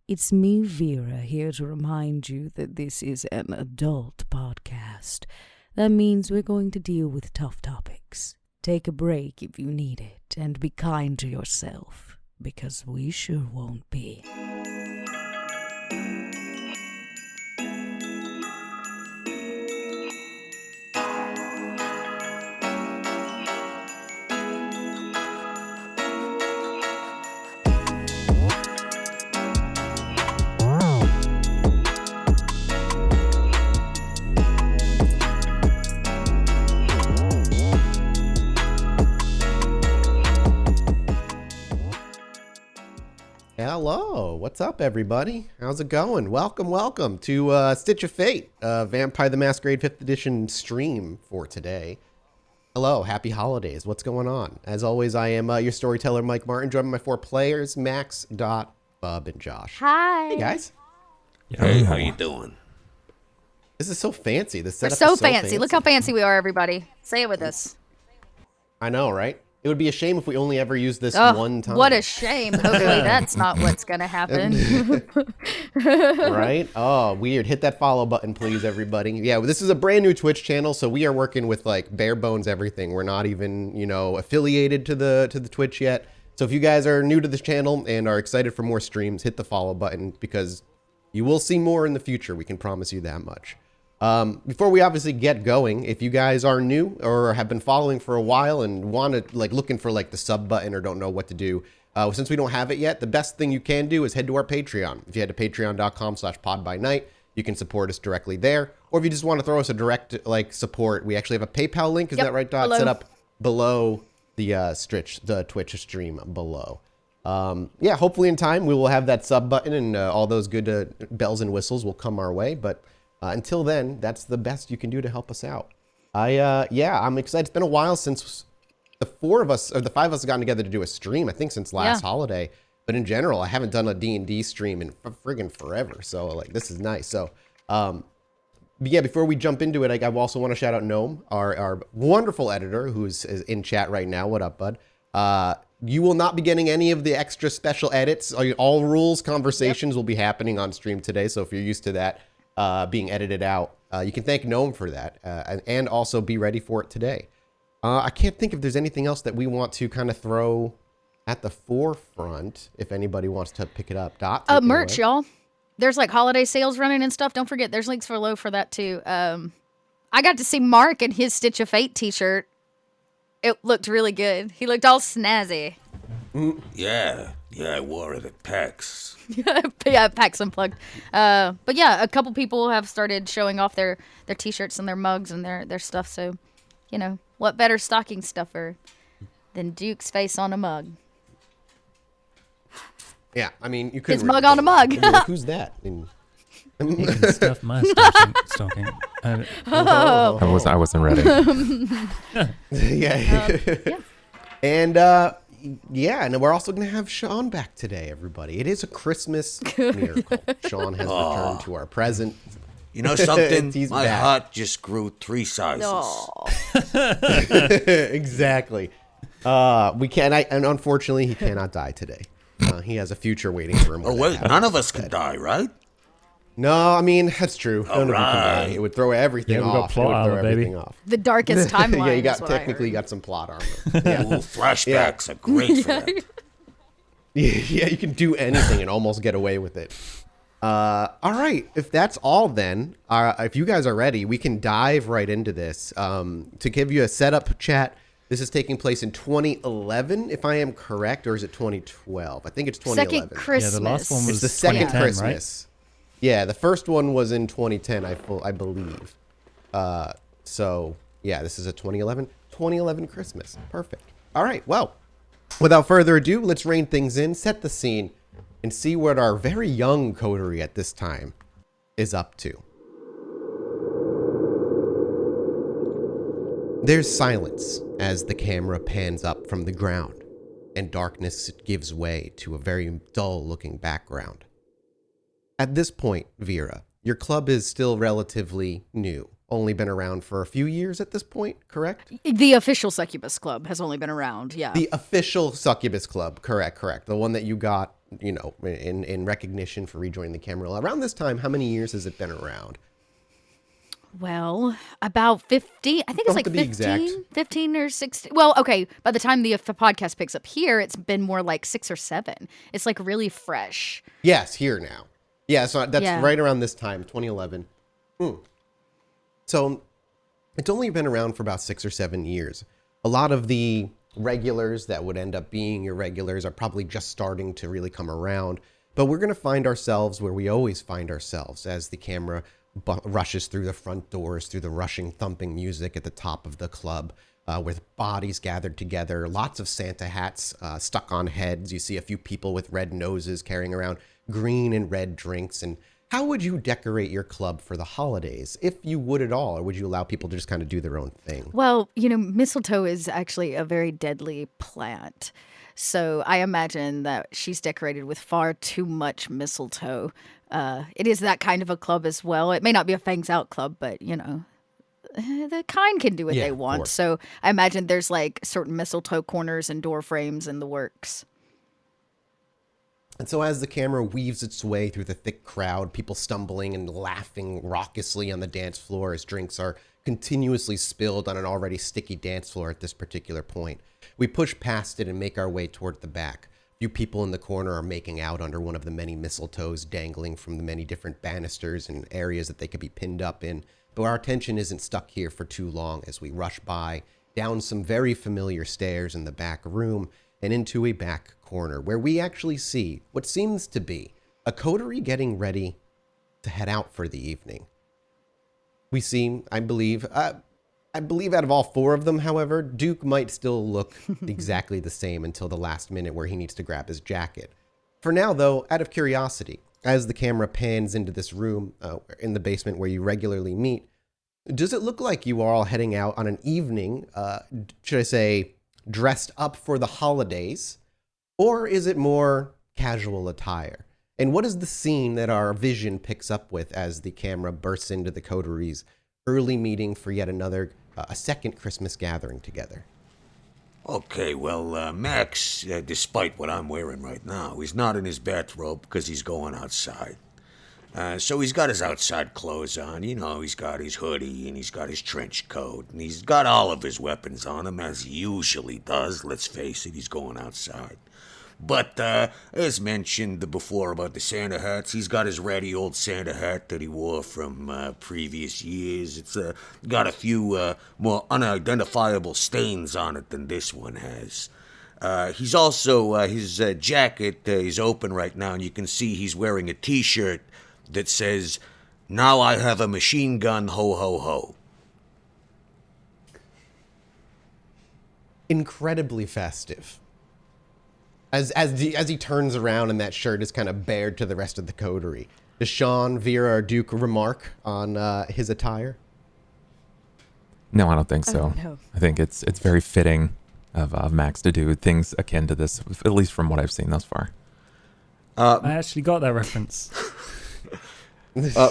It's me, Vera, here to remind you that this is an adult podcast. That means we're going to deal with tough topics. Take a break if you need it, and be kind to yourself, because we sure won't be. Hello, what's up everybody? How's it going? Welcome to Stitch of Fate, Vampire the Masquerade 5th edition stream for today. Hello, happy holidays, what's going on? As always, I am your storyteller, Mike Martin, joined by my 4 players, Max, Dot, Bub, and Josh. Hi. Hey guys. Hey, how you doing? This is so fancy. The We're setup so is fancy. Look how fancy we are, everybody. Say it with us. I know, right? It would be a shame if we only ever used this one time. What a shame. Hopefully that's not what's going to happen. Right? Oh, weird. Hit that follow button, please, everybody. Yeah, this is a brand new Twitch channel, so we are working with like bare bones everything. We're not even, affiliated to the Twitch yet. So if you guys are new to this channel and are excited for more streams, hit the follow button because you will see more in the future. We can promise you that much. Before we obviously get going, if you guys are new or have been following for a while and want to looking for the sub button or don't know what to do, since we don't have it yet, the best thing you can do is head to our Patreon. If you head to patreon.com/podbynight, you can support us directly there. Or if you just want to throw us a direct support, we actually have a PayPal link. Is that right, Dot? Below. Set up below the Twitch stream below. Yeah, hopefully in time we will have that sub button and all those good bells and whistles will come our way. But until then, that's the best you can do to help us out. I'm excited. It's been a while since the 5 of us have gotten together to do a stream. I think since last holiday. But in general, I haven't done a D&D stream in friggin' forever. So this is nice. So, but yeah, before we jump into it, I also want to shout out Gnome, our wonderful editor who's in chat right now. What up, bud? You will not be getting any of the extra special edits. All rules conversations will be happening on stream today. So if you're used to that being edited out, you can thank Gnome for that and also be ready for it today. I can't think if there's anything else that we want to kind of throw at the forefront. If anybody wants to pick it up. Dot, Merch, y'all. There's holiday sales running and stuff. Don't forget, there's links below for that too. I got to see Mark in his Stitch of Fate t-shirt. It looked really good. He looked all snazzy. Yeah, I wore it at PAX. Yeah, PAX Unplugged. But yeah, a couple people have started showing off their t-shirts and their mugs and their stuff. So, what better stocking stuffer than Duke's face on a mug? Yeah, I mean, you could. His mug on a mug. Who's that? You can stuff my stocking. Oh. I wasn't ready. Yeah. Yeah. And and we're also going to have Sean back today, everybody. It is a Christmas miracle. Sean has returned to our present. You know something? He's My back. heart just grew 3 sizes. Exactly. We can't, and unfortunately, he cannot die today. He has a future waiting for him. Oh, wait, none of us can die, right? No, I mean, that's true. None of you can die. right. It would throw everything Yeah, we got off. plot It would throw armor, baby. everything off. The darkest timeline. Yeah, is what I heard. you got some plot armor. Ooh, flashbacks are great for that. Yeah, you can do anything and almost get away with it. All right, if that's all then, if you guys are ready, we can dive right into this. To give you a setup chat, this is taking place in 2011, if I am correct, or is it 2012? I think it's 2011. Second Christmas. Yeah, the last one was It's the second 2010, Christmas. Yeah, the first one was in 2010, I believe. So, yeah, this is a 2011 Christmas. Perfect. All right, well, without further ado, let's rein things in, set the scene, and see what our very young coterie at this time is up to. There's silence as the camera pans up from the ground, and darkness gives way to a very dull-looking background. At this point, Vera, your club is still relatively new. only been around for a few years at this point, correct? The official Succubus Club has only been around, yeah. The official Succubus Club, correct. The one that you got, you know, in recognition for rejoining the Camarilla. Around this time, how many years has it been around? Well, about 15. I think it's like Don't have to be 15, exact. 15 or 16. Well, okay, by the time the podcast picks up here, it's been more like 6 or 7. It's like really fresh. Yes, here now. Yeah, so that's Yeah. right around this time, 2011. So it's only been around for about 6 or 7 years. A lot of the regulars that would end up being your regulars are probably just starting to really come around. But we're going to find ourselves where we always find ourselves as the camera rushes through the front doors, through the rushing, thumping music at the top of the club, with bodies gathered together, lots of Santa hats stuck on heads. You see a few people with red noses carrying around green and red drinks. And how would you decorate your club for the holidays, if you would at all, or would you allow people to just kind of do their own thing? Well, you know, mistletoe is actually a very deadly plant. So I imagine that she's decorated with far too much mistletoe. It is that kind of a club as well. It may not be a Fangs Out club, but, you know, the kind can do what Yeah, they of want. course. So I imagine there's like certain mistletoe corners and door frames in the works. And so as the camera weaves its way through the thick crowd, people stumbling and laughing raucously on the dance floor as drinks are continuously spilled on an already sticky dance floor at this particular point, we push past it and make our way toward the back. A few people in the corner are making out under one of the many mistletoes dangling from the many different banisters and areas that they could be pinned up in. But our attention isn't stuck here for too long as we rush by, down some very familiar stairs in the back room, and into a back corner where we actually see what seems to be a coterie getting ready to head out for the evening. We see, I believe out of all 4 of them, however, Duke might still look exactly the same until the last minute where he needs to grab his jacket. For now, though, out of curiosity, as the camera pans into this room in the basement where you regularly meet, does it look like you are all heading out on an evening, should I say, dressed up for the holidays, or is it more casual attire? And what is the scene that our vision picks up with as the camera bursts into the coterie's early meeting for yet another, a second Christmas gathering together? Okay, well, Max, despite what I'm wearing right now, he's not in his bathrobe because he's going outside. So he's got his outside clothes on, you know, he's got his hoodie and he's got his trench coat and he's got all of his weapons on him as he usually does. Let's face it, he's going outside. But as mentioned before about the Santa hats, he's got his ratty old Santa hat that he wore from previous years. It's got a few more unidentifiable stains on it than this one has. He's also, his jacket is open right now, and you can see he's wearing a t-shirt that says, "Now I have a machine gun, ho ho ho." Incredibly festive. As he turns around and that shirt is kind of bared to the rest of the coterie, does Sean, Vera, or Duke remark on his attire? No, I don't think so. no. I think it's very fitting of Max to do things akin to this, at least from what I've seen thus far. I actually got that reference.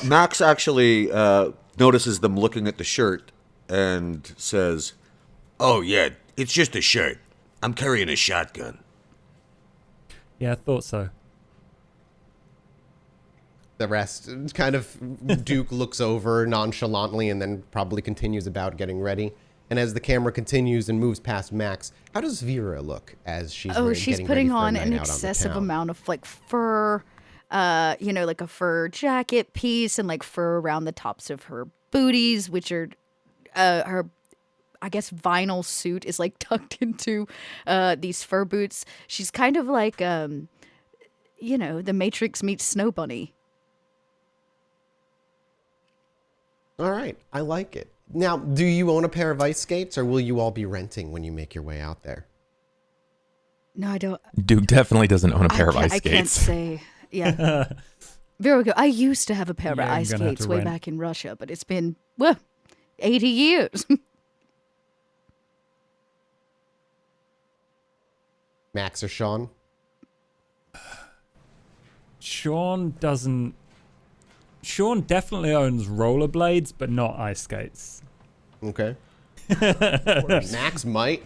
Max actually notices them looking at the shirt and says, "Oh yeah, it's just a shirt. I'm carrying a shotgun." Yeah, I thought so. The rest, kind of, Duke looks over nonchalantly and then probably continues about getting ready. And as the camera continues and moves past Max, how does Vera look as she's She's getting putting ready for a on night an out on the excessive town? amount of like fur, you know, like a fur jacket piece and like fur around the tops of her booties, which are her, I guess, vinyl suit is like tucked into these fur boots. She's kind of like, you know, the Matrix meets Snow Bunny. All right, I like it. Now, do you own a pair of ice skates, or will you all be renting when you make your way out there? No, I don't. Duke definitely doesn't own a pair of ice I can't skates. say. Yeah. Very good. I used to have a pair of Yeah, I'm ice gonna have skates to way rent. back in Russia, but it's been, well, 80 years. Max or Sean? Sean doesn't Sean definitely owns rollerblades, but not ice skates. Okay. Max might.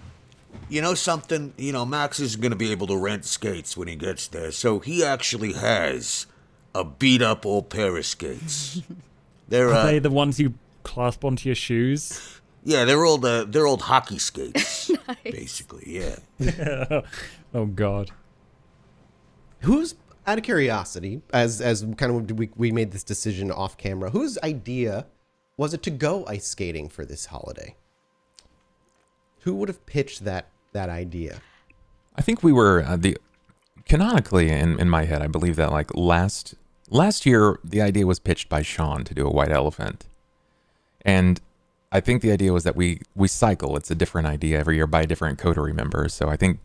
You know something? You know, Max isn't going to be able to rent skates when he gets there, so he actually has a beat-up old pair of skates. Are they the ones you clasp onto your shoes? Yeah, they're old hockey skates, basically, yeah. Oh, God. Who's, out of curiosity, as kind of we made this decision off camera, whose idea was it to go ice skating for this holiday? Who would have pitched that idea? I think we were canonically in my head. I believe that like last year the idea was pitched by Sean to do a white elephant, and I think the idea was that we cycle. It's a different idea every year by a different coterie member. So I think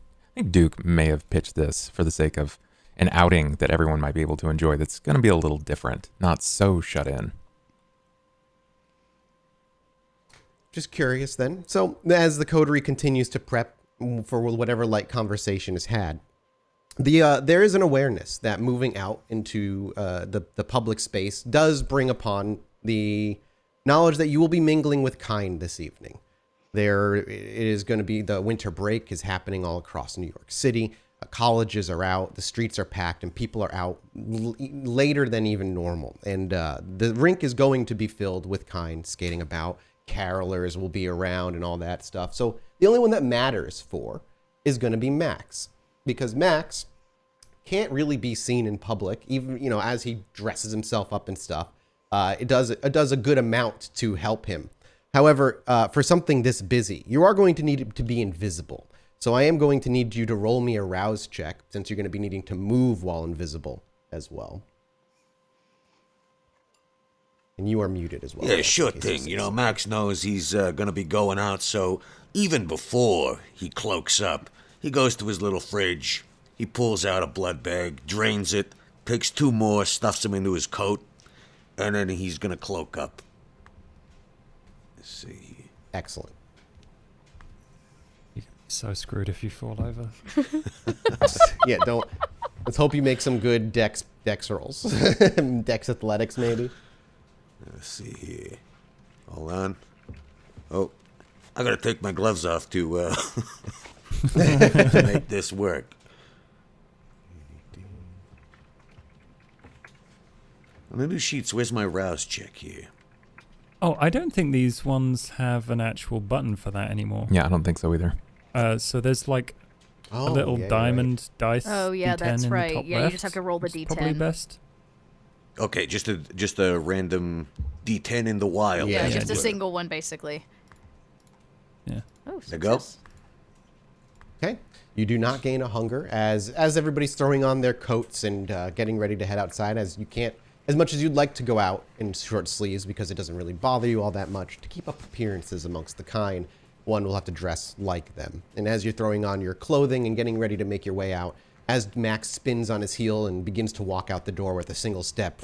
Duke may have pitched this for the sake of an outing that everyone might be able to enjoy. That's going to be a little different, not so shut in. Just curious then. So as the coterie continues to prep for whatever light conversation is had, there is an awareness that moving out into the public space does bring upon the knowledge that you will be mingling with kind this evening. There is going to be the winter break is happening all across New York City. Colleges are out, the streets are packed, and people are out later than even normal. And the rink is going to be filled with kind skating about. Carolers will be around and all that stuff. So the only one that matters for is going to be Max, because Max can't really be seen in public, even as he dresses himself up and stuff. It does a good amount to help him. However, for something this busy, you are going to need to be invisible. So I am going to need you to roll me a rouse check, since you're going to be needing to move while invisible as well. And you are muted as well. Yeah, sure thing. Max knows he's going to be going out, so even before he cloaks up, he goes to his little fridge, he pulls out a blood bag, drains it, takes 2 more, stuffs them into his coat, and then he's going to cloak up. Let's see. Excellent. You're so screwed if you fall over. Yeah, don't. Let's hope you make some good dex rolls. Dex athletics, maybe. Let's see here. Hold on. Oh, I gotta take my gloves off to to make this work. On the new sheets, where's my rouse check here? Oh, I don't think these ones have an actual button for that anymore. Yeah, I don't think so either. So there's like a little diamond dice. Oh yeah, D10 that's in the right. top Yeah, left. you just have to roll the It's D10. Probably best. Okay, just a random D10 in the wild. Yeah, Yeah, just a yeah. single one basically. Yeah. Oh, There you go. success. Okay. You do not gain a hunger as everybody's throwing on their coats and getting ready to head outside, as you can't, as much as you'd like to go out in short sleeves because it doesn't really bother you all that much, to keep up appearances amongst the kind, one will have to dress like them. And as you're throwing on your clothing and getting ready to make your way out, as Max spins on his heel and begins to walk out the door with a single step,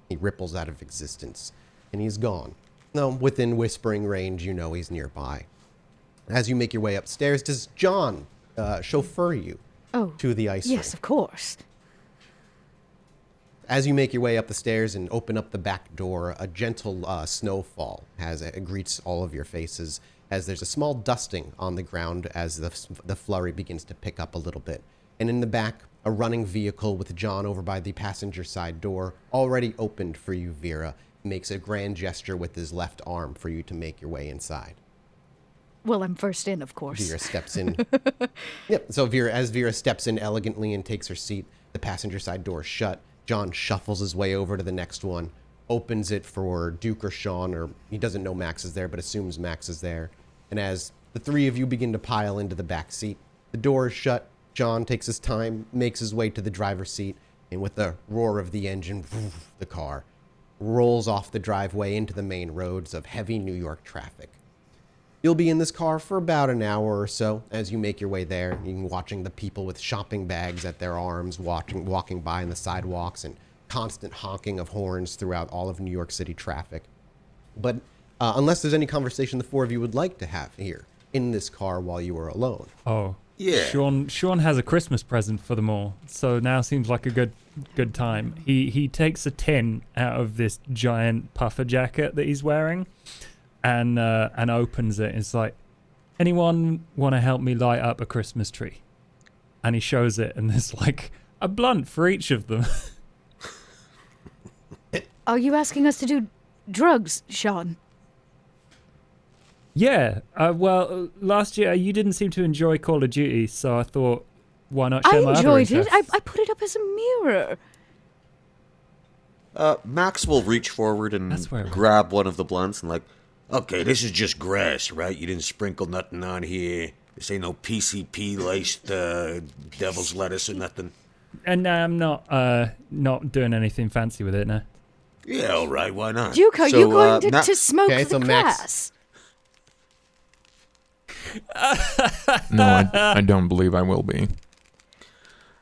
he ripples out of existence, and he's gone. No, within whispering range, you know he's nearby. As you make your way upstairs, does John chauffeur you to the ice Yes, rink? of course. As you make your way up the stairs and open up the back door, a gentle snowfall greets all of your faces, as there's a small dusting on the ground as the flurry begins to pick up a little bit. And in the back, a running vehicle with John over by the passenger side door, already opened for you, Vera, makes a grand gesture with his left arm for you to make your way inside. Well, I'm first in, of course. Vera steps in. Yep. So as Vera steps in elegantly and takes her seat, the passenger side door is shut. John shuffles his way over to the next one, opens it for Duke or Sean, or he doesn't know Max is there, but assumes Max is there. And as the 3 of you begin to pile into the back seat, the door is shut. John takes his time, makes his way to the driver's seat, and with the roar of the engine, the car rolls off the driveway into the main roads of heavy New York traffic. You'll be in this car for about an hour or so as you make your way there. You can watching the people with shopping bags at their arms walking by on the sidewalks, and constant honking of horns throughout all of New York City traffic. But unless there's any conversation the 4 of you would like to have here in this car while you are alone. Oh, Yeah. Sean has a Christmas present for them all, so now seems like a good time. He takes a tin out of this giant puffer jacket that he's wearing, and opens it. It's like, anyone want to help me light up a Christmas tree? And he shows it, and there's like a blunt for each of them. Are you asking us to do drugs, Sean? Yeah. Well, last year you didn't seem to enjoy Call of Duty, so I thought, why not share my other enjoyed it. interests? I put it up as a mirror. Max will reach forward and That's where it grab one of the blunts and like, okay, this is just grass, right? You didn't sprinkle nothing on here. This ain't no PCP laced devil's lettuce or nothing. And I'm not doing anything fancy with it now. Yeah, all right, why not? Duke, are So, you going to, Max- to smoke Okay, the so Max- grass? No, I don't believe I will be.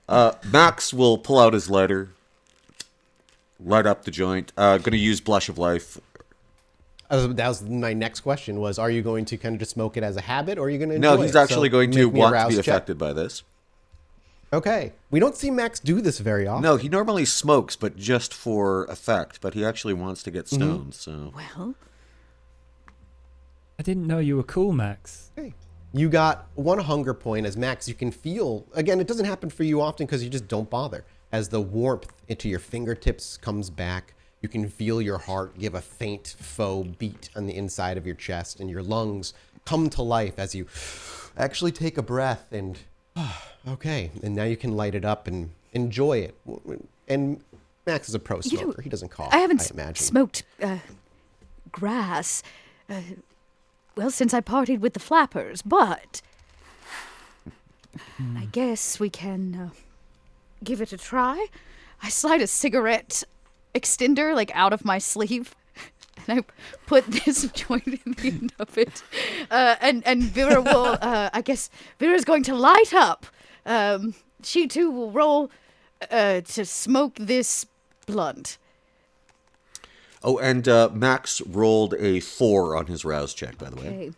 Max will pull out his lighter, light up the joint. Gonna use Blush of Life. That was my next question was, are you going to kind of just smoke it as a habit, or are you going to No, enjoy he's it? actually So going to make me a want to rouse be check. affected by this. Okay. We don't see Max do this very often. No, he normally smokes, but just for effect. But he actually wants to get stoned, so... Well, I didn't know you were cool, Max. Okay. You got 1 hunger point as Max. You can feel, again, it doesn't happen for you often because you just don't bother. As the warmth into your fingertips comes back, you can feel your heart give a faint faux beat on the inside of your chest, and your lungs come to life as you actually take a breath and, okay, and now you can light it up and enjoy it. And Max is a pro smoker. He doesn't cough, I haven't imagine. smoked grass, well, since I partied with the Flappers, but I guess we can give it a try. I slide a cigarette extender, like, out of my sleeve, and I put this joint in the end of it. And Vera will, I guess, Vera's going to light up. She, too, will roll to smoke this blunt. Oh, and Max rolled a 4 on his rouse check, by the way. Okay.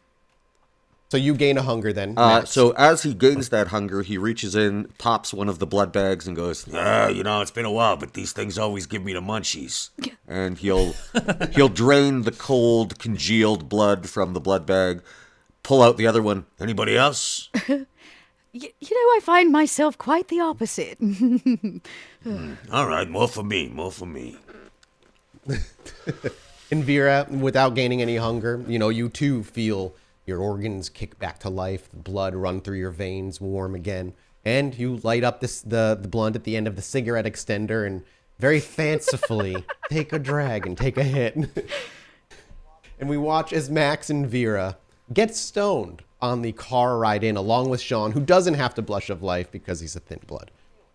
So you gain a hunger then, Max. So as he gains that hunger, he reaches in, pops one of the blood bags, and goes, it's been a while, but these things always give me the munchies. And he'll drain the cold, congealed blood from the blood bag, pull out the other one. Anybody else? I find myself quite the opposite. All right, more for me. And Vera, without gaining any hunger, you too feel your organs kick back to life, the blood run through your veins, warm again, and you light up the blunt at the end of the cigarette extender and very fancifully take a drag and take a hit. And we watch as Max and Vera get stoned on the car ride in, along with Sean, who doesn't have to blush of life because he's a thin blood.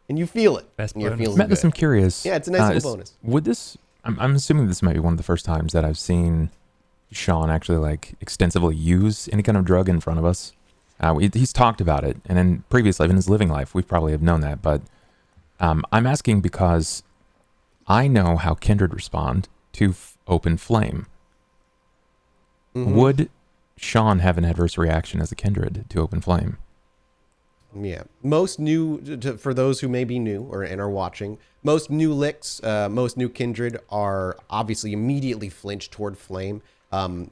And you feel it. Best and you're bonus. feeling Madness, good. I'm curious. Yeah, it's a nice little bonus. Would this? I'm assuming this might be one of the first times that I've seen Sean actually like extensively use any kind of drug in front of us. He's talked about it, and in previous life, in his living life, we probably have known that. But I'm asking because I know how kindred respond to open flame. Mm-hmm. Would Sean have an adverse reaction as a kindred to open flame? Yeah, most new, for those who may be new and are watching, most new licks, most new kindred are obviously immediately flinch toward flame.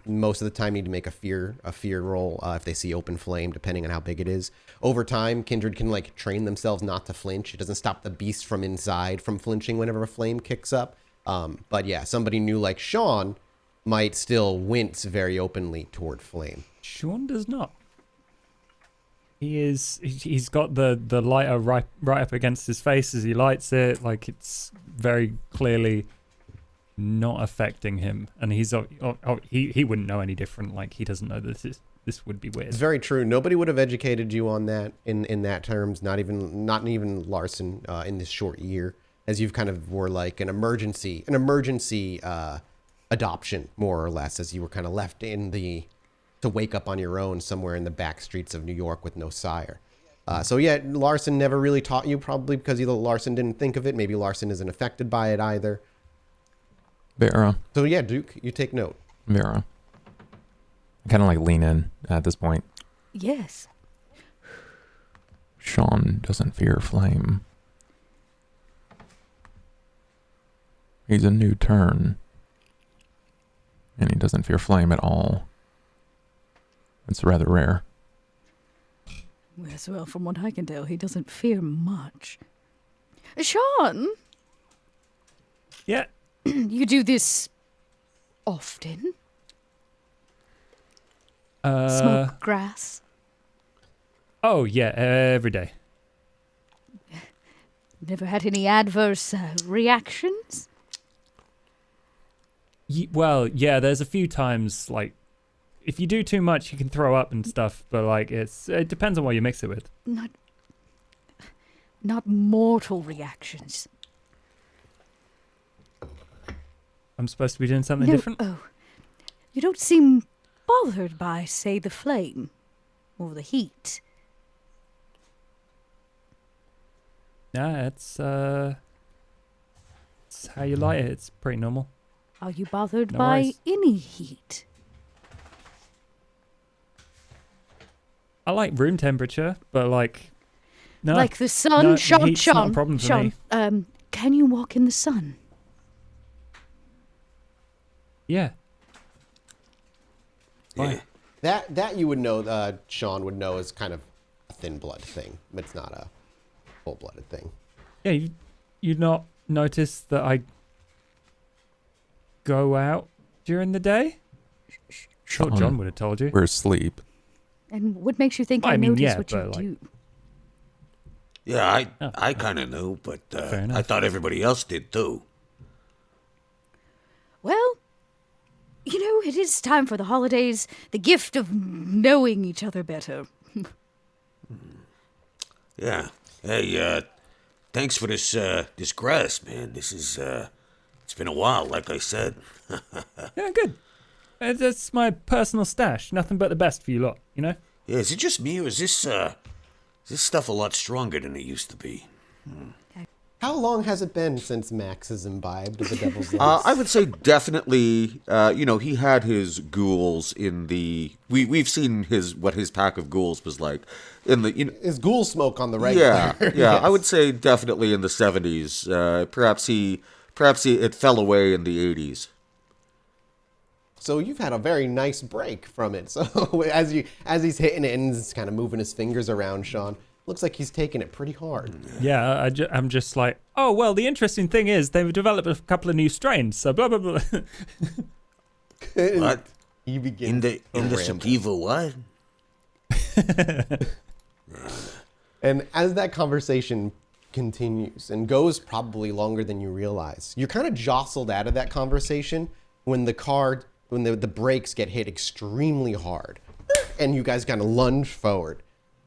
Most of the time need to make a fear roll if they see open flame, depending on how big it is. Over time, kindred can like train themselves not to flinch. It doesn't stop the beast from inside from flinching whenever a flame kicks up. But yeah, somebody new like Sean might still wince very openly toward flame. Sean does not. He's got the lighter right up against his face as he lights it, like it's very clearly not affecting him, and he wouldn't know any different. Like, he doesn't know this would be weird. It's very true. Nobody would have educated you on that in that terms. Not even Larson in this short year, as you've kind of were like an emergency adoption, more or less, as you were kind of left to wake up on your own somewhere in the back streets of New York with no sire. So yeah, Larson never really taught you, probably because either Larson didn't think of it, maybe Larson isn't affected by it either. Vera. So yeah, Duke, you take note. Vera. I kind of like lean in at this point. Yes. Sean doesn't fear flame. He's a new turn. And he doesn't fear flame at all. It's rather rare. Yes, well, from what I can tell, he doesn't fear much. Sean, Yeah. you do this often? Smoke grass? Oh, yeah, every day. Never had any adverse reactions? Well, yeah, there's a few times, like, if you do too much, you can throw up and stuff, but, like, it depends on what you mix it with. Not mortal reactions. I'm supposed to be doing something No, different? oh. You don't seem bothered by, say, the flame or the heat. Nah, it's how you light it. It's pretty normal. Are you bothered No by worries. any heat? I like room temperature, but, like, no. Like the sun? No, Sean, heat's not a Sean, problem for Sean, me. can you walk in the sun? Yeah. Yeah. That you would know, Sean would know is kind of a thin blood thing, but it's not a full-blooded thing. Yeah, you'd not notice that I go out during the day? Thought John would have told you. We're asleep. And what makes you think I I mean, notice yeah, what you but, like- do? Yeah, Oh. I kind of knew, but Fair enough. I thought everybody else did too. Well, you know, it is time for the holidays, the gift of knowing each other better. Yeah. Hey, thanks for this grass, man. This is it's been a while, like I said. Yeah, good. That's my personal stash. Nothing but the best for you lot, you know? Yeah, is it just me, or is this stuff a lot stronger than it used to be? How long has it been since Max has imbibed the Devil's Lettuce? I would say definitely. He had his ghouls in the. We've seen what his pack of ghouls was like in the. His ghoul smoke on the regular. Yeah, yeah. Yes. I would say definitely in the 70s. Perhaps it fell away in the 80s. So you've had a very nice break from it. So as he's hitting it and he's kind of moving his fingers around, Sean, looks like he's taking it pretty hard. Yeah, I'm just like, oh, well, the interesting thing is they've developed a couple of new strains, so blah, blah, blah. What? He begins In the to ramble. Sativa what? And as that conversation continues and goes probably longer than you realize, you're kind of jostled out of that conversation when the brakes get hit extremely hard and you guys kind of lunge forward.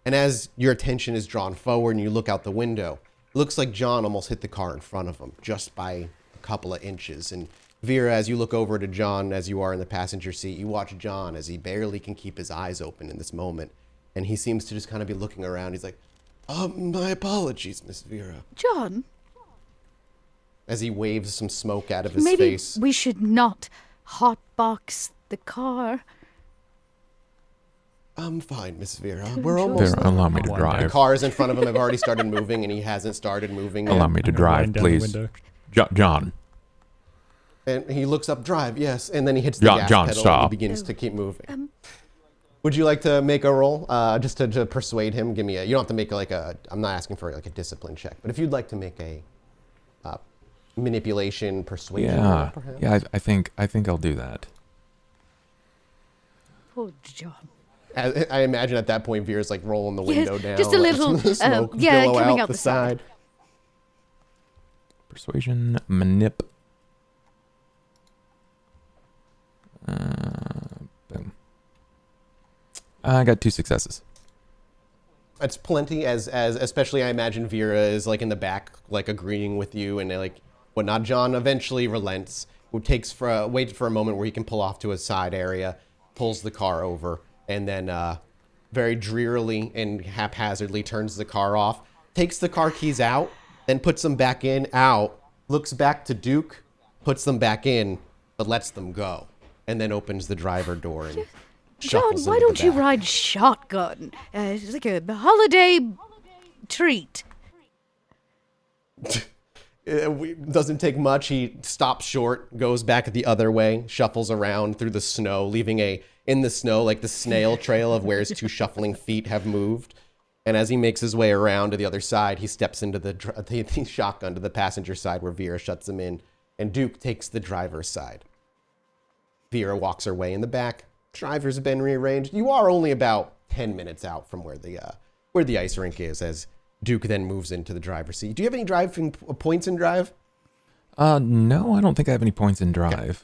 And as your attention is drawn forward and you look out the window, it looks like John almost hit the car in front of him just by a couple of inches. And Vera, as you look over to John as you are in the passenger seat, you watch John as he barely can keep his eyes open in this moment. And he seems to just kind of be looking around. He's like, my apologies, Miss Vera. John, As he waves some smoke out of his maybe face. we should not hotbox the car. I'm fine, Miss Vera. To We're enjoy almost Vera, allow me to One The drive. cars in front of him have already started moving, and he hasn't started moving Allow yet. me to I'm gonna drive, wind down the please. window. John. And he looks up, drive, yes, and then he hits the gas John, pedal and stop. he begins to keep moving. Would you like to make a roll, just to persuade him? Give me you don't have to make I'm not asking for like a discipline check, but if you'd like to make a manipulation, persuasion roll, Yeah. perhaps? Yeah, I think I'll do that. Poor John. I imagine at that point, Vera's like rolling the window down. just a letting little, some of the smoke yeah, billow coming out out the the side. side. Persuasion, manip. Boom. I got 2 successes. It's plenty, as especially I imagine Vera is like in the back, like agreeing with you and like whatnot. John eventually relents, waits for a moment where he can pull off to a side area, pulls the car over, and then very drearily and haphazardly turns the car off, takes the car keys out, then puts them back in, out, looks back to Duke, puts them back in, but lets them go, and then opens the driver door and John, shuffles why into the don't you back. ride shotgun? It's like a holiday treat. It doesn't take much. He stops short, goes back the other way, shuffles around through the snow, leaving in the snow like the snail trail of where his 2 shuffling feet have moved. And as he makes his way around to the other side, he steps into the shotgun to the passenger side where Vera shuts him in, and Duke takes the driver's side. Vera walks her way in the back. Driver's been rearranged. You are only about 10 minutes out from where the ice rink is, as Duke then moves into the driver's seat. Do you have any driving points in drive? No, I don't think I have any points in drive. Okay.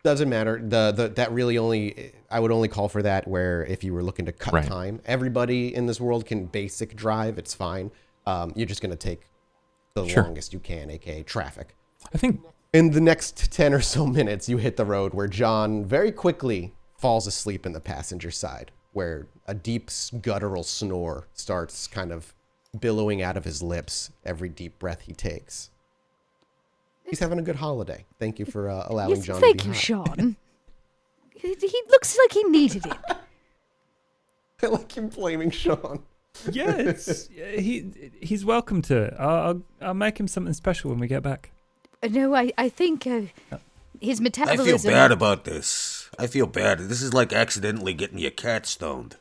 Doesn't matter. That really only, I would only call for that where if you were looking to cut time. Everybody in this world can basic drive. It's fine. You're just going to take the longest you can, aka traffic. I think in the next 10 or so minutes, you hit the road where John very quickly falls asleep in the passenger side, where a deep guttural snore starts kind of billowing out of his lips every deep breath he takes. He's having a good holiday. Thank you for allowing John to be Thank you, high. Sean. He looks like he needed it. I like you blaming Sean. Yeah, he's welcome to it. I'll make him something special when we get back. No, I think his I metabolism... feel bad about this. I feel bad. This is like accidentally getting your cat stoned.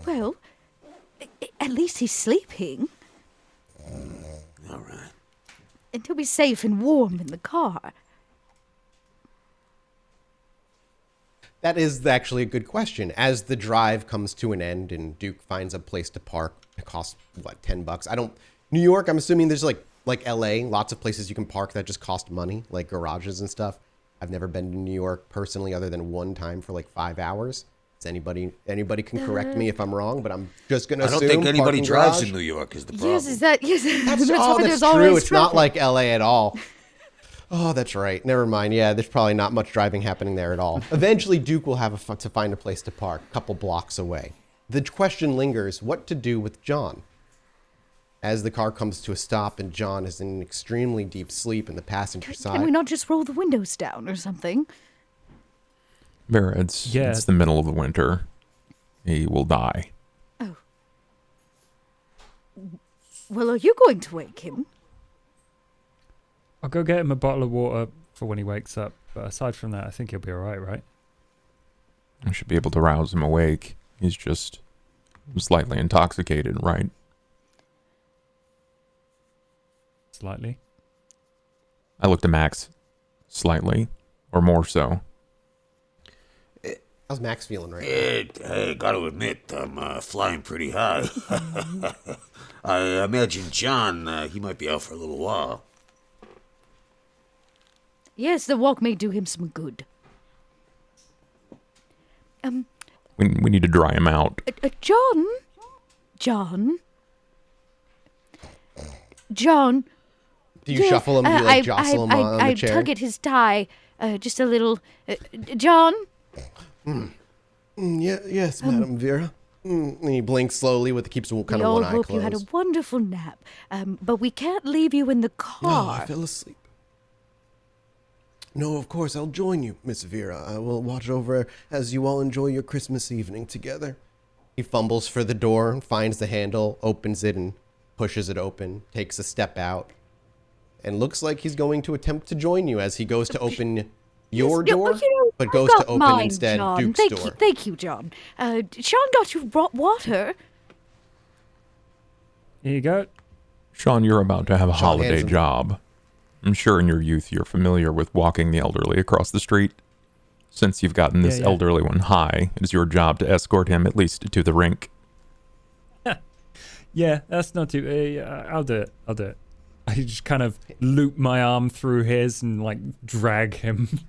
Well, at least he's sleeping. All right. And he'll be safe and warm in the car. That is actually a good question. As the drive comes to an end and Duke finds a place to park, it costs, what, $10? New York, I'm assuming there's like LA, lots of places you can park that just cost money, like garages and stuff. I've never been to New York personally other than one time for like 5 hours. Does anybody can correct me if I'm wrong, but I'm just going to assume I don't think anybody drives garage. in New York is the problem. Yes, that's That's why there's true. always It's not traffic. like LA at all. Oh, that's right. Never mind. Yeah, there's probably not much driving happening there at all. Eventually, Duke will have to find a place to park a couple blocks away. The question lingers, what to do with John? As the car comes to a stop and John is in extremely deep sleep in the passenger side. Can we not just roll the windows down or something? Vera, it's the middle of the winter. He will die. Oh. Well, are you going to wake him? I'll go get him a bottle of water for when he wakes up. But aside from that, I think he'll be all right? I should be able to rouse him awake. He's just slightly intoxicated, right? Slightly. I looked at Max. Slightly. Or more so. How's Max feeling right now? Hey, gotta admit, I'm flying pretty high. I imagine John, he might be out for a little while. Yes, the walk may do him some good. We need to dry him out. John? Do you shuffle him? Do you like jostle him on the chair? I tug at his tie, just a little. John? Yes, Madam Vera. And he blinks slowly keeps kind We of all one eye hope closed. you had a wonderful nap, but we can't leave you in the car. I fell asleep. No, of course, I'll join you, Miss Vera. I will watch over as you all enjoy your Christmas evening together. He fumbles for the door, finds the handle, opens it, and pushes it open, takes a step out, and looks like he's going to attempt to join you as he goes to open your door, but goes to open instead John. Duke's door. Thank you, John. Sean got you water. Here you go. Sean, you're about to have a Sean holiday hands him- job. I'm sure in your youth you're familiar with walking the elderly across the street. Since you've gotten this Yeah. elderly one high, it is your job to escort him at least to the rink. Yeah, that's not too... I'll do it. I just kind of loop my arm through his and, drag him.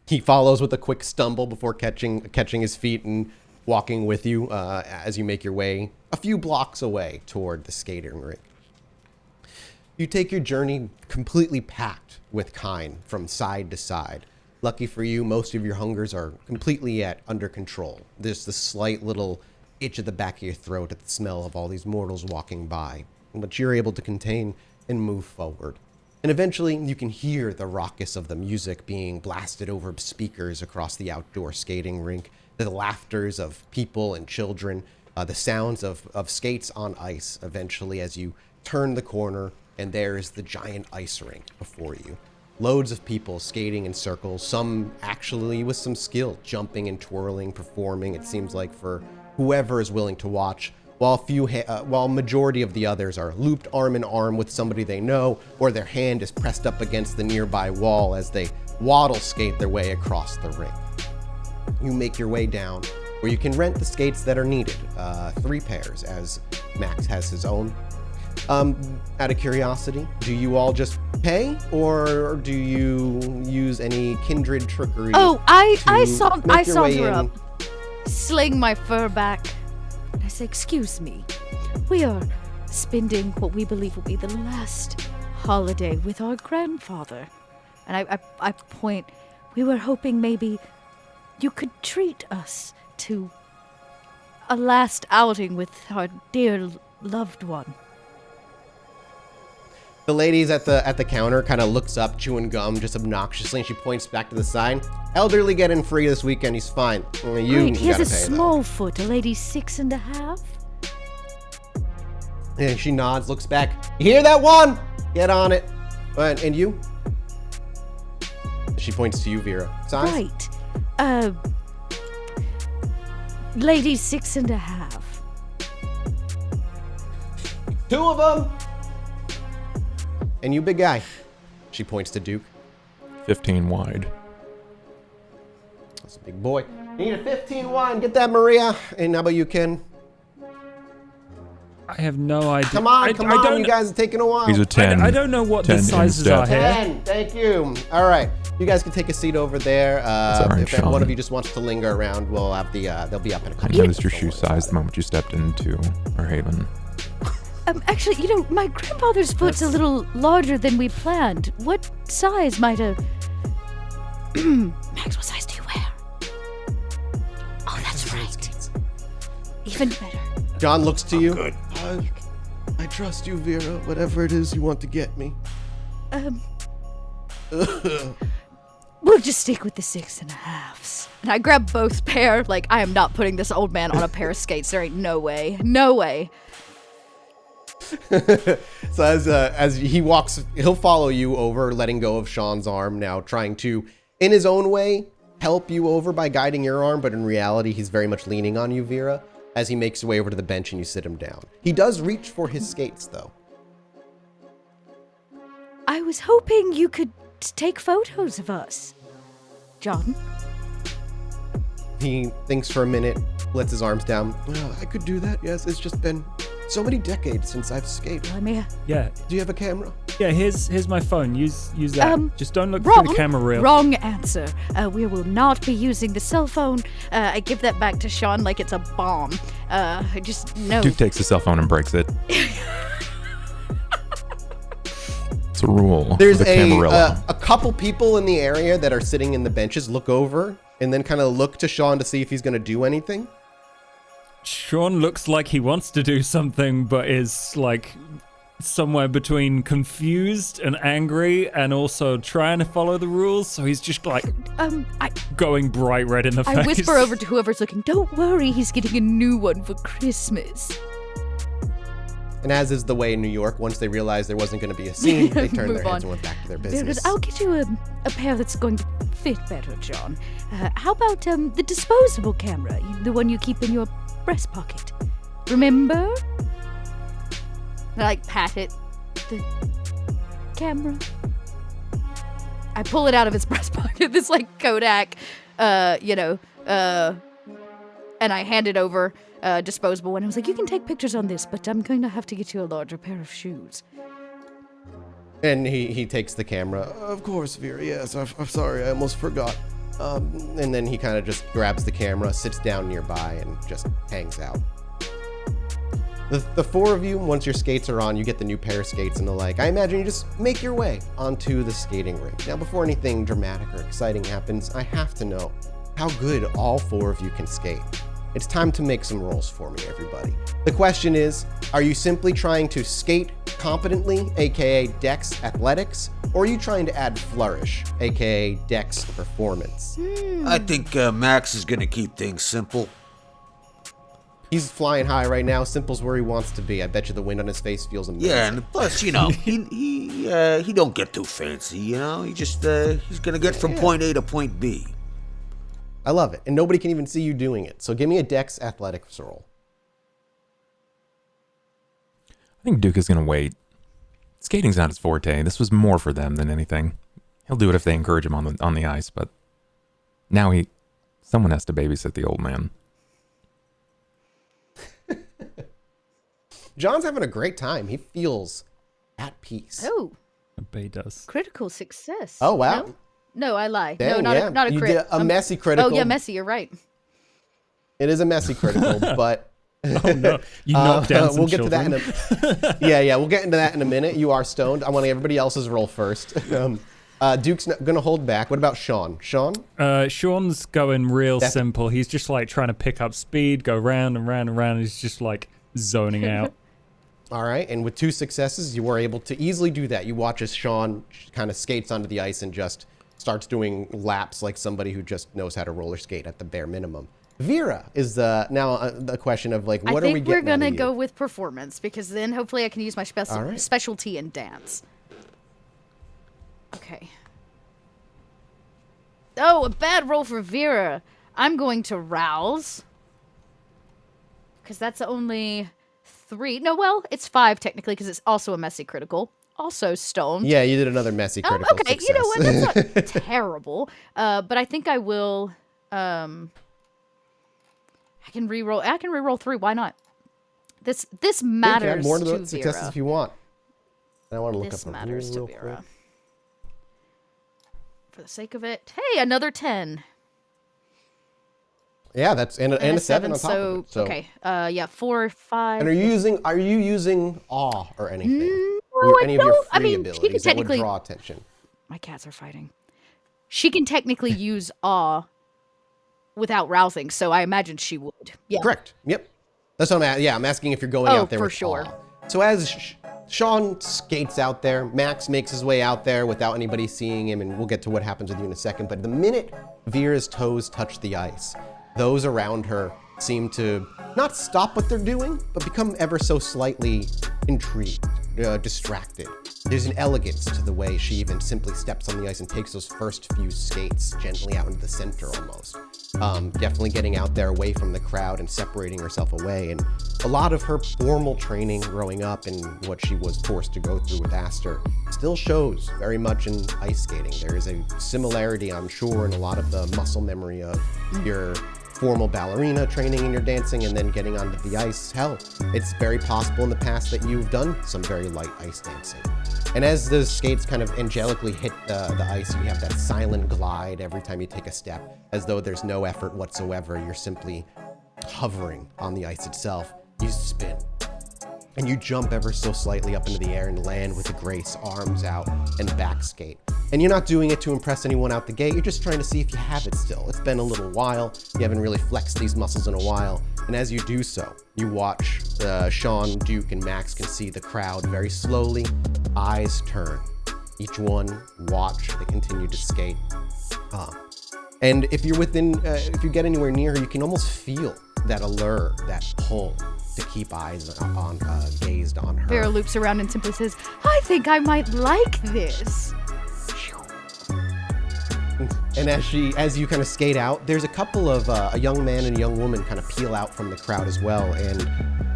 He follows with a quick stumble before catching his feet and walking with you as you make your way a few blocks away toward the skating rink. You take your journey completely packed with kine from side to side. Lucky for you, most of your hungers are completely under control. There's the slight little itch at the back of your throat at the smell of all these mortals walking by, but you're able to contain and move forward. And eventually you can hear the raucous of the music being blasted over speakers across the outdoor skating rink, the laughters of people and children, the sounds of skates on ice eventually as you turn the corner, and there's the giant ice rink before you. Loads of people skating in circles, some actually with some skill, jumping and twirling, performing, it seems like, for whoever is willing to watch, while majority of the others are looped arm in arm with somebody they know, or their hand is pressed up against the nearby wall as they waddle skate their way across the rink. You make your way down, where you can rent the skates that are needed, 3 pairs, as Max has his own. Out of curiosity, do you all just pay, or do you use any kindred trickery? Oh, I make your way saunter in? up, sling my fur back, and I say, "Excuse me, we are spending what we believe will be the last holiday with our grandfather." And I point, "We were hoping maybe you could treat us to a last outing with our dear loved one." The ladies at the counter kind of looks up, chewing gum just obnoxiously, and she points back to the sign. "Elderly get in free this weekend. He's fine. You Great, he has gotta a pay, small foot, a lady 6.5. though." And she nods, looks back. "You hear that one? Get on it." And you? She points to you, Vera. Size? Right. Lady 6.5. 2 of them. And you, big guy. She points to Duke. 15 wide. That's a big boy. You need a 15 wide. Get that, Maria. And how about you, Ken? I have no idea. Come on, I come on. don't, You guys are taking a while. He's a 10. I don't know what the 10 sizes instead. are here. 10. Thank you. All right. You guys can take a seat over there. Sorry, If Sean. one of you just wants to linger around, we'll have they'll be up in a I couple noticed your minutes. shoe Don't worry size the moment you stepped into our haven. Actually, my grandfather's foot's a little larger than we planned. What size might a... Max, what size do you wear? Oh, that's right. Even better. John looks to you. Good. I trust you, Vera. Whatever it is you want to get me. We'll just stick with the 6.5s. And I grab both pair. Like, I am not putting this old man on a pair of skates. There ain't no way. No way. So as he walks, he'll follow you over, letting go of Sean's arm now, trying to, in his own way, help you over by guiding your arm, but in reality, he's very much leaning on you, Vera, as he makes his way over to the bench and you sit him down. He does reach for his skates, though. I was hoping you could take photos of us. John? He thinks for a minute, lets his arms down. Well, I could do that, yes. It's just been so many decades since I've skated. Let me... Yeah, Do you have a camera? yeah. Here's my phone. Use that. Just don't look through Wrong. the camera reel. Wrong answer. We will not be using the cell phone. I give that back to Sean like it's a bomb. Just no. Duke takes the cell phone and breaks it. It's a rule. There's of the Camarilla. a couple people in the area that are sitting in the benches look over and then kind of look to Sean to see if he's going to do anything. Sean looks like he wants to do something, but is like somewhere between confused and angry, and also trying to follow the rules. So he's just like going bright red in the face. I whisper over to whoever's looking, "Don't worry, he's getting a new one for Christmas." And as is the way in New York, once they realized there wasn't going to be a scene, they turned their Move heads on. and went back to their Very good. business. I'll get you a pair that's going to fit better, John. How about the disposable camera? The one you keep in your breast pocket. Remember? And I pat it. The camera. I pull it out of his breast pocket. This like Kodak, and I hand it over. Disposable one. I was like, you can take pictures on this, but I'm going to have to get you a larger pair of shoes. And he takes the camera. Of course, Vera, yes. I'm sorry, I almost forgot. And then he kind of just grabs the camera, sits down nearby, and just hangs out. The 4 of you, once your skates are on, you get the new pair of skates and the like. I imagine you just make your way onto the skating rink. Now, before anything dramatic or exciting happens, I have to know how good all 4 of you can skate. It's time to make some rolls for me, everybody. The question is, are you simply trying to skate competently, aka Dex Athletics, or are you trying to add flourish, aka Dex Performance? I think Max is gonna keep things simple. He's flying high right now. Simple's where he wants to be. I bet you the wind on his face feels amazing. Yeah, and plus, he don't get too fancy, He just he's gonna get from point A to point B. I love it, and nobody can even see you doing it. So give me a Dex Athletics roll. I think Duke is going to wait. Skating's not his forte. This was more for them than anything. He'll do it if they encourage him on the ice, but now someone has to babysit the old man. John's having a great time. He feels at peace. Oh, I bet he does. critical success. Oh, wow. No, I lie. Dang, no, not a you crit. did a messy critical. Oh, yeah, messy. You're right. It is a messy critical, but Oh no, you knocked down some we'll get children. to that we'll get into that in a minute. You are stoned. I want everybody else's roll first. Duke's going to hold back. What about Sean? Sean? Sean's going real simple. He's just like trying to pick up speed, go round and round and round. He's just like zoning out. All right, and with 2 successes, you were able to easily do that. You watch as Sean kind of skates onto the ice and just starts doing laps like somebody who just knows how to roller skate at the bare minimum. Vera is now the question of like, what are we getting? I think we're gonna out of go you? with performance because then hopefully I can use my specialty in dance. Okay. Oh, a bad roll for Vera. I'm going to rouse because that's only 3. No, well, it's 5 technically because it's also a messy critical. Also stoned. Yeah, you did another messy critical okay, success. you know what? That's not terrible. But I think I will. I can reroll 3. Why not? This matters you can add more to to the successes Vera. if you want. And I want to look This up a matters rule to real Vera. quick. For the sake of it. Hey, another 10. Yeah, that's and a 7 on top so, of it. So okay. Yeah, 4, 5. And are you using awe or anything? No, or I any of your don't. I free mean, she can abilities that would technically- draw attention? My cats are fighting. She can technically use awe without rousing, so I imagine she would. Yeah. Correct. Yep. That's what I'm asking if you're going Oh, out there for with sure. awe. So as Sean skates out there, Max makes his way out there without anybody seeing him, and we'll get to what happens with you in a second. But the minute Vera's toes touch the ice, those around her seem to not stop what they're doing, but become ever so slightly intrigued, distracted. There's an elegance to the way she even simply steps on the ice and takes those first few skates gently out into the center almost. Definitely getting out there away from the crowd and separating herself away. And a lot of her formal training growing up and what she was forced to go through with Aster still shows very much in ice skating. There is a similarity, I'm sure, in a lot of the muscle memory of your formal ballerina training and your dancing and then getting onto the ice. Hell, it's very possible in the past that you've done some very light ice dancing. And as the skates kind of angelically hit the ice, you have that silent glide every time you take a step, as though there's no effort whatsoever. You're simply hovering on the ice itself. You spin. And you jump ever so slightly up into the air and land with a grace, arms out, and back skate. And you're not doing it to impress anyone out the gate, you're just trying to see if you have it still. It's been a little while, you haven't really flexed these muscles in a while, and as you do so, you watch Sean, Duke, and Max can see the crowd very slowly, eyes turn. Each one watch, they continue to skate. And if you're if you get anywhere near her, you can almost feel that allure, that pull to keep eyes on, gazed on her. Vera loops around and simply says, I think I might like this. And as you kind of skate out, there's a couple of a young man and a young woman kind of peel out from the crowd as well and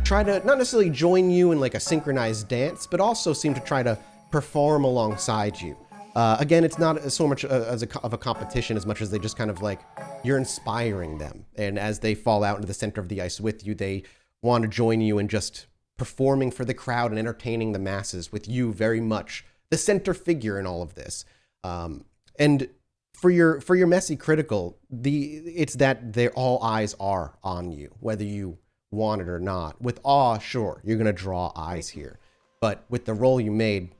try to not necessarily join you in like a synchronized dance, but also seem to try to perform alongside you. Again, it's not so much of a competition as much as they just kind of like, you're inspiring them. And as they fall out into the center of the ice with you, they want to join you in just performing for the crowd and entertaining the masses with you very much the center figure in all of this. And for your messy critical, it's that all eyes are on you, whether you want it or not. With awe, sure, you're going to draw eyes here. But with the roll you made,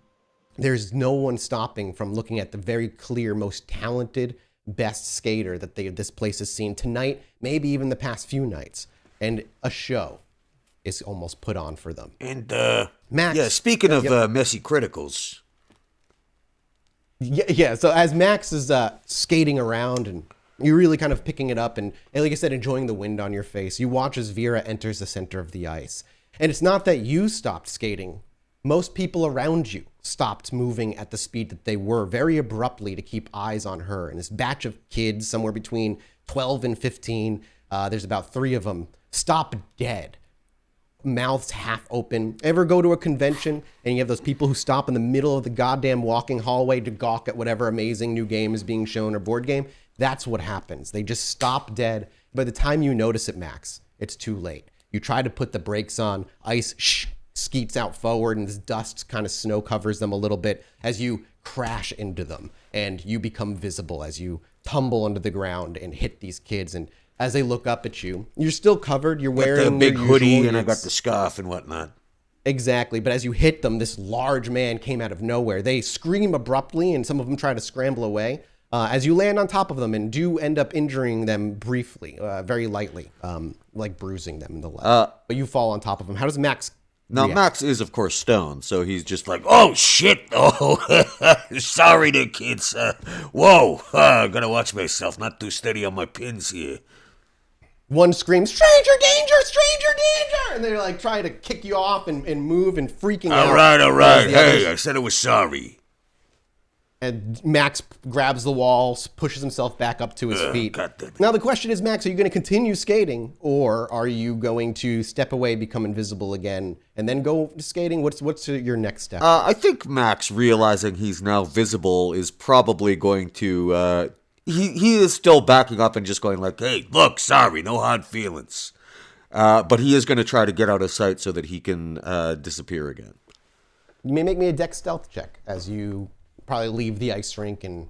there's no one stopping from looking at the very clear, most talented, best skater that this place has seen tonight, maybe even the past few nights. And a show is almost put on for them. And, Max. yeah, speaking of messy criticals. Yeah, so as Max is skating around and You're really kind of picking it up and like I said, enjoying the wind on your face. You watch as Vera enters the center of the ice. And it's not that you stopped skating. Most people around you stopped moving at the speed that they were very abruptly to keep eyes on her. And this batch of kids, somewhere between 12 and 15, there's about 3 of them, stop dead. Mouths half open. Ever go to a convention and you have those people who stop in the middle of the goddamn walking hallway to gawk at whatever amazing new game is being shown or board game? That's what happens. They just stop dead. By the time you notice it, Max, it's too late. You try to put the brakes on, ice skeets out forward, and this dust kind of snow covers them a little bit as you crash into them, and you become visible as you tumble onto the ground and hit these kids. And as they look up at you, you're still covered. You're wearing the big your hoodie, usual, and I got the scarf and whatnot. Exactly. But as you hit them, this large man came out of nowhere. They scream abruptly, and some of them try to scramble away. As you land on top of them and do end up injuring them briefly, very lightly, like bruising them in the leg. But you fall on top of them. How does Max react? Max is, of course, stoned, so he's just like, oh, shit, oh, sorry there, kids. Whoa, I gotta watch myself, not too steady on my pins here. One screams, stranger danger, stranger danger! And they're like trying to kick you off and move and freaking out. All right. Hey, I said I was sorry. And Max grabs the walls, pushes himself back up to his feet. Now the question is, Max, are you going to continue skating, or are you going to step away, become invisible again, and then go skating? What's your next step? I think Max, realizing he's now visible, is probably going to... He is still backing up and just going like, hey, look, sorry, no hard feelings. But he is going to try to get out of sight so that he can disappear again. You may make me a dex stealth check as you probably leave the ice rink, and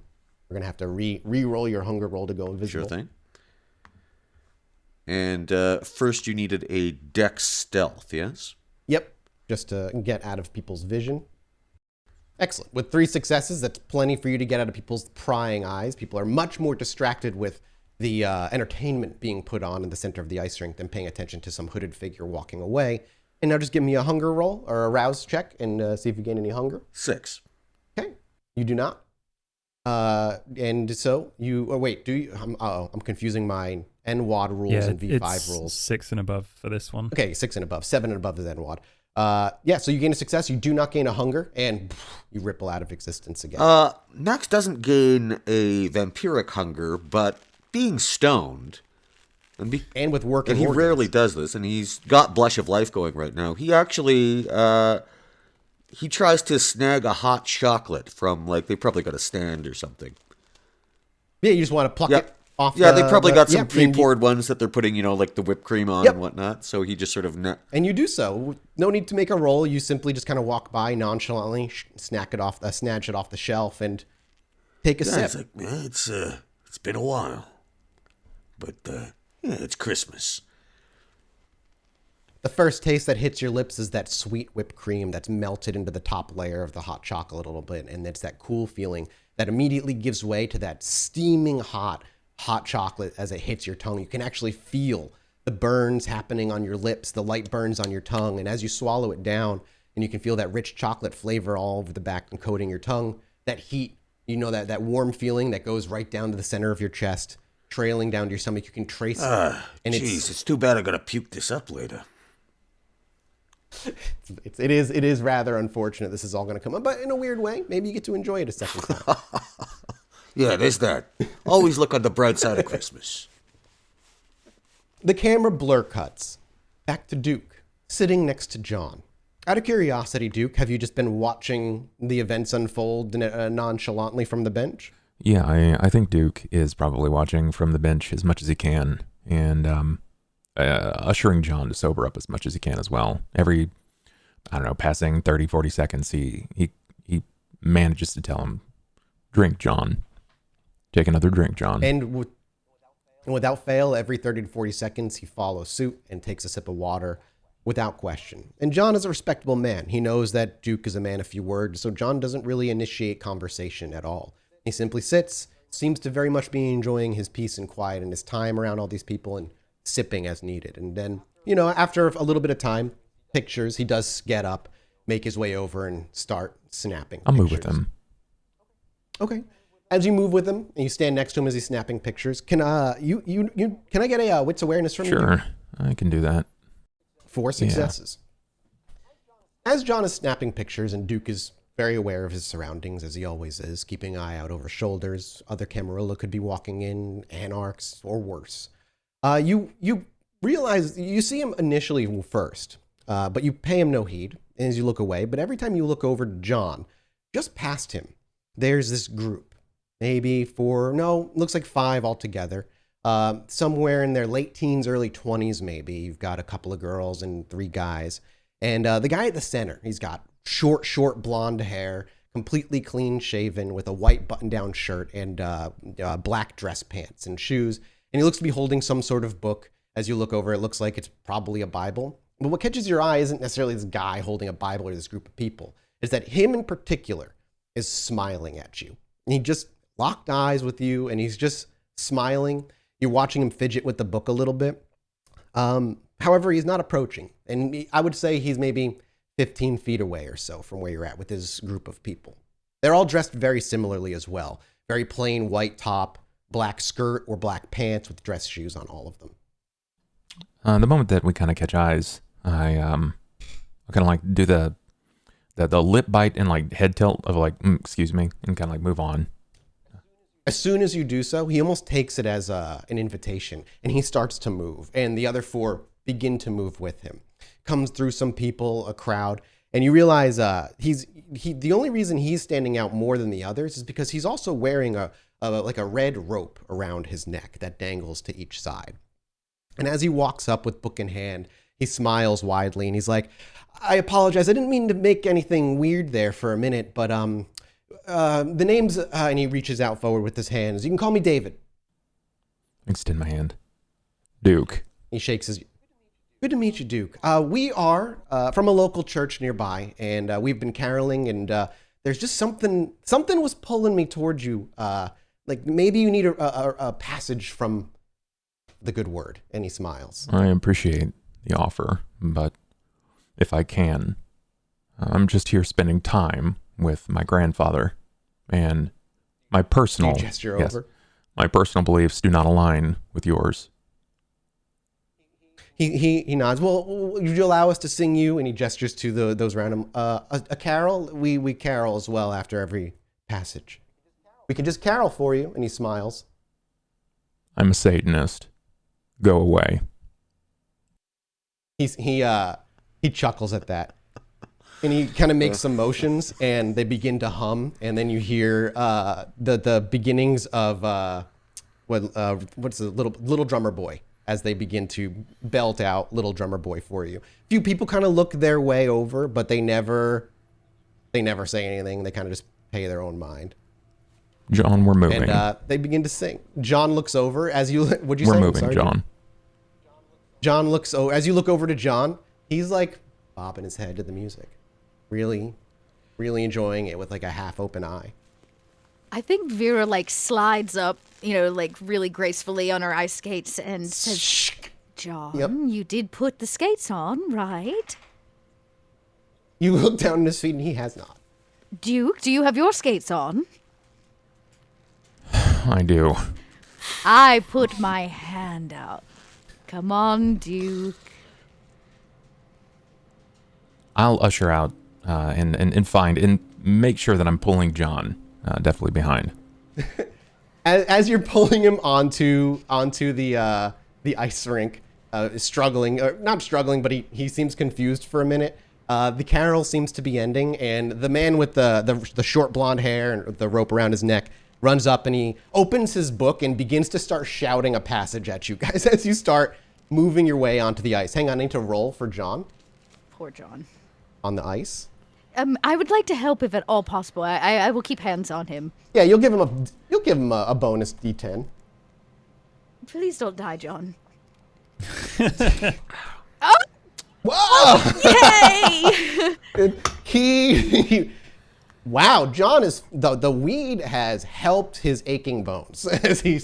we're going to have to re-roll your hunger roll to go invisible. Sure thing. And first you needed a dex stealth, yes? Yep, just to get out of people's vision. Excellent. With 3 successes, that's plenty for you to get out of people's prying eyes. People are much more distracted with the entertainment being put on in the center of the ice rink than paying attention to some hooded figure walking away. And now just give me a hunger roll or a rouse check and see if you gain any hunger. 6. Okay. You do not. And so you... Oh, wait. Do you... I'm confusing my NWAD rules and V5 rules. 6 and above for this one. Okay, 6 and above. 7 and above is NWAD. So you gain a success. You do not gain a hunger, and you ripple out of existence again. Max doesn't gain a vampiric hunger, but being stoned... And with working and he organs. rarely does this, and he's got Blush of Life going right now. He actually, he tries to snag a hot chocolate from, like, they probably got a stand or something. Yeah, you just want to pluck it off. Yeah, they probably got some pre-poured ones that they're putting, like the whipped cream on and whatnot. So he just sort of... And you do so. No need to make a roll. You simply just kind of walk by nonchalantly, snatch it off the shelf, and take a sip. It's like, man, it's been a while. But, yeah, it's Christmas. The first taste that hits your lips is that sweet whipped cream that's melted into the top layer of the hot chocolate a little bit. And it's that cool feeling that immediately gives way to that steaming hot chocolate as it hits your tongue. You can actually feel the burns happening on your lips, the light burns on your tongue. And as you swallow it down, and you can feel that rich chocolate flavor all over the back and coating your tongue, that heat, that warm feeling that goes right down to the center of your chest, trailing down to your stomach. You can trace it. And it's too bad I gotta puke this up later. It is rather unfortunate this is all going to come up, but in a weird way, maybe you get to enjoy it a second time. Yeah, there's that. Always look on the bright side of Christmas. The camera blur cuts back to Duke, sitting next to John. Out of curiosity, Duke, have you just been watching the events unfold nonchalantly from the bench? Yeah, I think Duke is probably watching from the bench as much as he can, and ushering John to sober up as much as he can as well. Every, passing 30, 40 seconds, he manages to tell him, drink, John. Take another drink, John. And without fail, every 30 to 40 seconds, he follows suit and takes a sip of water without question. And John is a respectable man. He knows that Duke is a man of few words, so John doesn't really initiate conversation at all. He simply sits, seems to very much be enjoying his peace and quiet and his time around all these people and sipping as needed. And then, after a little bit of time, pictures, he does get up, make his way over and start snapping I'll pictures. move with him. Okay. As you move with him and you stand next to him as he's snapping pictures, can can I get a wits awareness from you? Sure, I can do that. 4 successes. As John is snapping pictures and Duke is very aware of his surroundings, as he always is, keeping an eye out over shoulders. Other Camarilla could be walking in, anarchs, or worse. You realize, you see him initially first, but you pay him no heed as you look away. But every time you look over to John, just past him, there's this group. Maybe 4, no, looks like 5 altogether. Somewhere in their late teens, early 20s maybe. You've got a couple of girls and 3 guys. And the guy at the center, he's got short blonde hair, completely clean shaven with a white button-down shirt and black dress pants and shoes. And he looks to be holding some sort of book. As you look over, it looks like it's probably a Bible. But what catches your eye isn't necessarily this guy holding a Bible or this group of people. It's that him in particular is smiling at you. And he just locked eyes with you and he's just smiling. You're watching him fidget with the book a little bit. However, he's not approaching. And I would say he's maybe 15 feet away or so from where you're at with his group of people. They're all dressed very similarly as well. Very plain white top, black skirt or black pants with dress shoes on all of them. The moment that we kind of catch eyes, I kind of like do the lip bite and like head tilt of like, excuse me, and kind of like move on. As soon as you do so, he almost takes it as an invitation, and he starts to move, and the other 4 begin to move with him. Comes through some people, a crowd, and you realize the only reason he's standing out more than the others is because he's also wearing a red rope around his neck that dangles to each side. And as he walks up with book in hand, he smiles widely, and he's like, "I apologize, I didn't mean to make anything weird there for a minute, but the name's," and he reaches out forward with his hands. "You can call me David." Extend my hand. Duke. He shakes his. "Good to meet you, Duke. We are from a local church nearby, and we've been caroling, and there's just something was pulling me towards you. Like maybe you need a passage from the good word." And he smiles. I appreciate the offer, but if I can, I'm just here spending time with my grandfather, and my personal gesture over. My personal beliefs do not align with yours. He nods. "Well, would you allow us to sing you?" And he gestures to those around him. A carol? We carol as well after every passage. "We could just carol for you." And he smiles. I'm a Satanist. Go away. He chuckles at that. And he kind of makes some motions, and they begin to hum, and then you hear the beginnings of what's the Little Drummer Boy as they begin to belt out Little Drummer Boy for you. A few people kind of look their way over, but they never say anything. They kind of just pay their own mind. John, we're moving. And they begin to sing. John looks over as you. What'd you say? We're moving, John. John looks over as you look over to John. He's like bobbing his head to the music. Really enjoying it with like a half open eye. I think Vera like slides up, like really gracefully on her ice skates and says, "Shh, John, Yep. You did put the skates on, right?" You look down at his feet and he has not. "Duke, do you have your skates on?" I do. I put my hand out. Come on, Duke. I'll usher out and find and make sure that I'm pulling John definitely behind. As you're pulling him onto the ice rink, struggling, or not struggling, but he seems confused for a minute. The carol seems to be ending, and the man with the short blonde hair and the rope around his neck runs up and he opens his book and begins to start shouting a passage at you guys as you start moving your way onto the ice. Hang on, I need to roll for John. Poor John. On the ice. I would like to help if at all possible. I will keep hands on him. Yeah, you'll give him a bonus D10. Please don't die, John. Whoa! Yay! he wow, John is the weed has helped his aching bones as he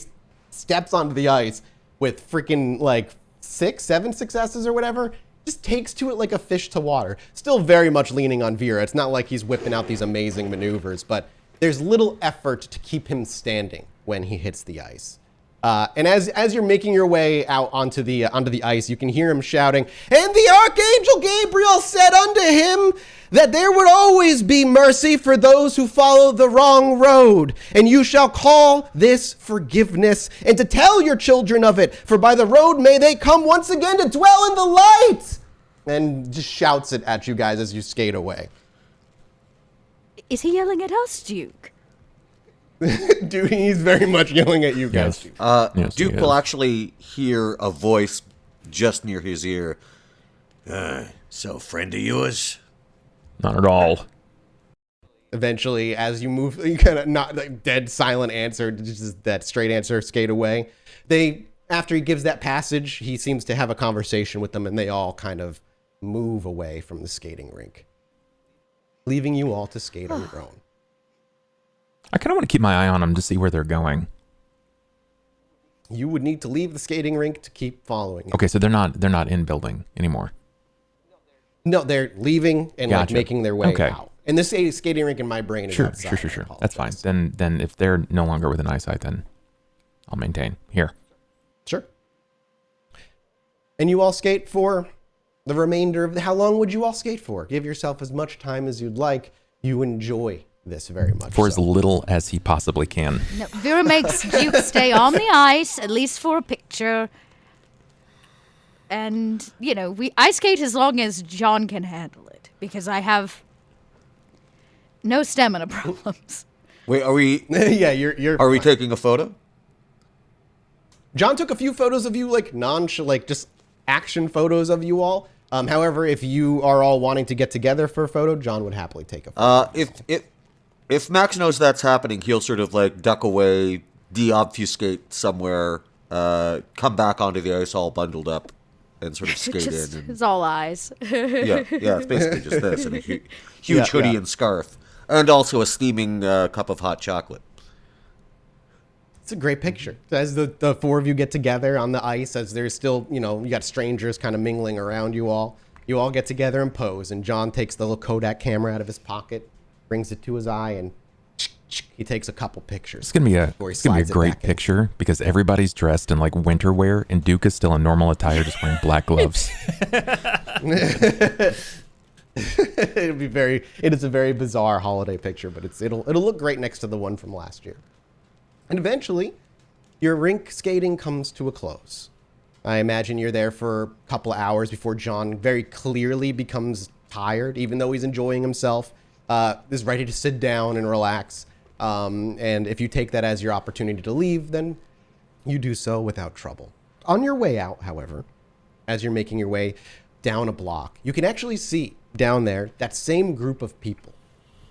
steps onto the ice with freaking like 6-7 successes or whatever. Just takes to it like a fish to water. Still very much leaning on Vera. It's not like he's whipping out these amazing maneuvers, but there's little effort to keep him standing when he hits the ice. And as you're making your way out onto the ice, you can hear him shouting, "And the Archangel Gabriel said unto him that there would always be mercy for those who follow the wrong road. And you shall call this forgiveness, and to tell your children of it, for by the road may they come once again to dwell in the light." And just shouts it at you guys as you skate away. Is he yelling at us, Duke? Dude, he's very much yelling at you guys. Yes, Duke he will is. actually hear a voice just near his ear. So, friend of yours? Not at all. Eventually, as you move, you kind of not like dead silent answer, just that straight answer, skate away. After he gives that passage, he seems to have a conversation with them, and they all kind of move away from the skating rink, leaving you all to skate on your own. I kind of want to keep my eye on them to see where they're going. You would need to leave the skating rink to keep following it. Okay, so they're not in building anymore. No, they're leaving and like Gotcha. making their way Okay. out. And this skating rink in my brain is Sure. outside. I That's fine. apologize. Then if they're no longer within eyesight, then I'll maintain here. Sure. And you all skate for the remainder of how long would you all skate for? Give yourself as much time as you'd like. You enjoy this very much. For as so. little as he possibly can. No, Vera makes Duke stay on the ice, at least for a picture. And, I skate as long as John can handle it, because I have no stamina problems. Wait, are we Yeah, you're are we fine. taking a photo? John took a few photos of you, like just action photos of you all. However, if you are all wanting to get together for a photo, John would happily take a photo. If Max knows that's happening, he'll sort of like duck away, de-obfuscate somewhere, come back onto the ice all bundled up, and sort of skate in. And, It's all eyes. yeah, it's basically just this and a huge Yeah, hoodie yeah. and scarf, and also a steaming cup of hot chocolate. It's a great picture. As the four of you get together on the ice, as there's still, you got strangers kind of mingling around you all. You all get together and pose, and John takes the little Kodak camera out of his pocket, brings it to his eye, and he takes a couple pictures. It's gonna be a before he it's gonna be a slides it great back in. picture because everybody's dressed in like winter wear and Duke is still in normal attire, just wearing black gloves. It is a very bizarre holiday picture, but it'll look great next to the one from last year. And eventually, your rink skating comes to a close. I imagine you're there for a couple of hours before John very clearly becomes tired, even though he's enjoying himself, is ready to sit down and relax. And if you take that as your opportunity to leave, then you do so without trouble. On your way out, however, as you're making your way down a block, you can actually see down there that same group of people,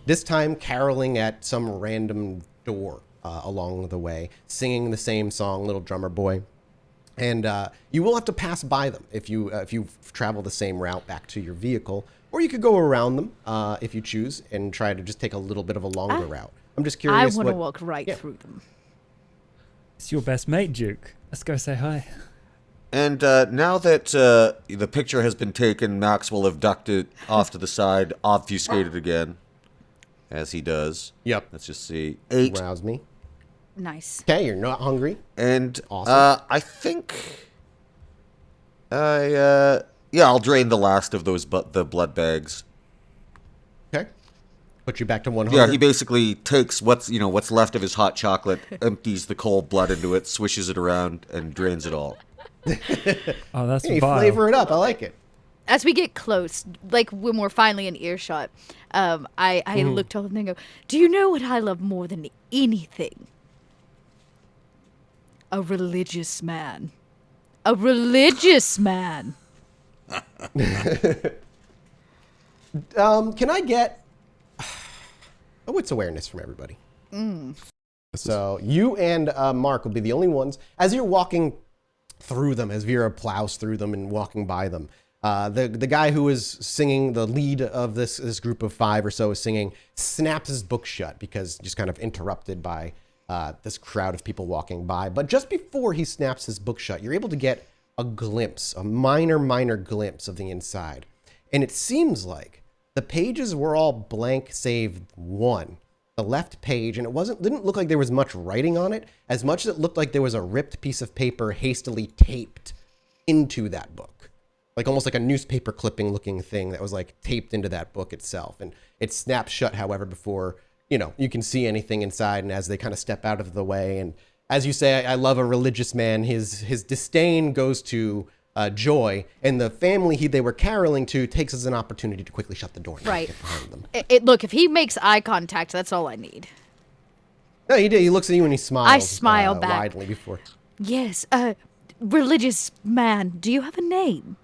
this time caroling at some random door along the way, singing the same song, Little Drummer Boy. And you will have to pass by them if you travel the same route back to your vehicle, or you could go around them if you choose and try to just take a little bit of a longer route. I'm just I curious. want to walk right yeah. through them. It's your best mate, Duke. Let's go say hi. And now that the picture has been taken, Max will have ducked it off to the side, obfuscated again, as he does. Yep. Let's just see. 8. Rouse me. Nice. Okay, you're not hungry. And Awesome. I think I'll drain the last of those the blood bags. Okay. Put you back to 100. Yeah, he basically takes what's left of his hot chocolate, empties the cold blood into it, swishes it around, and drains it all. Oh, that's Hey, vile. flavor it up. I like it. As we get close, like when we're finally in earshot, I looked over and go, "Do you know what I love more than anything? A religious man. A religious man." Can I get a wits awareness from everybody? So you and Mark will be the only ones, as you're walking through them, as Vera plows through them and walking by them. The guy who is singing, the lead of this group of 5 or so is singing, snaps his book shut because just kind of interrupted by this crowd of people walking by. But just before he snaps his book shut, you're able to get a glimpse, a minor glimpse of the inside. And it seems like the pages were all blank save one, the left page, and didn't look like there was much writing on it, as much as it looked like there was a ripped piece of paper hastily taped into that book. Like almost like a newspaper clipping looking thing that was like taped into that book itself. And it snaps shut, however, before, you can see anything inside. And as they kind of step out of the way, and as you say, I love a religious man, his disdain goes to joy, and the family they were caroling to takes as an opportunity to quickly shut the door and Right. get behind them. Look, if he makes eye contact, that's all I need. No, he did. He looks at you and he smiles. I smile back. Widely before. Yes, religious man, do you have a name?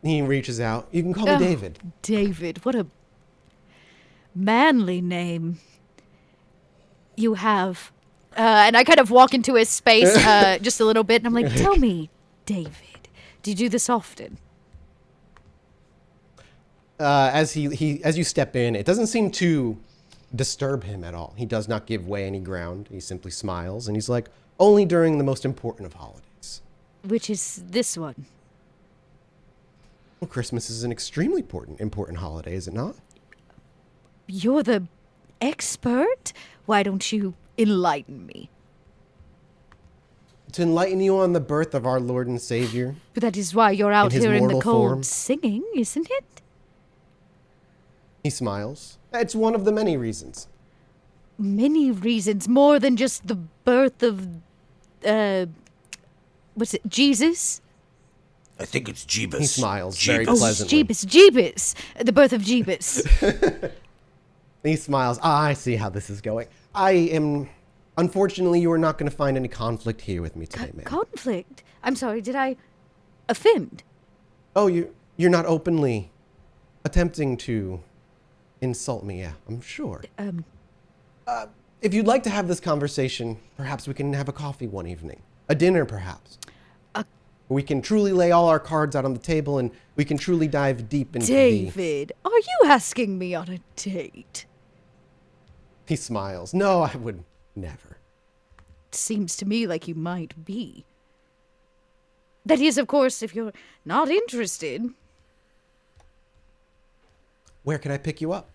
He reaches out. You can call me David. David, what a manly name you have. And I kind of walk into his space just a little bit, and I'm like, tell me, David, do you do this often? As you step in, it doesn't seem to disturb him at all. He does not give way any ground. He simply smiles, and he's like, only during the most important of holidays. Which is this one? Well, Christmas is an extremely important holiday, is it not? You're the expert? Why don't you enlighten me? To enlighten you on the birth of our Lord and Savior. But that is why you're out his here in the mortal cold form. singing, isn't it? He smiles. It's one of the many reasons. Many reasons, more than just the birth of, what's it, Jesus? I think it's Jeebus. He smiles very Jeebus. pleasantly. Jeebus. The birth of Jeebus. He smiles. I see how this is going. Unfortunately, you are not going to find any conflict here with me today, ma'am. Conflict? I'm sorry, did I offend? Oh, you're not openly attempting to insult me, yeah, I'm sure. If you'd like to have this conversation, perhaps we can have a coffee one evening. A dinner, perhaps. We can truly lay all our cards out on the table, and we can truly dive deep into David, are you asking me on a date? He smiles. No, I would never. Seems to me like you might be. That is, of course, if you're not interested. Where can I pick you up?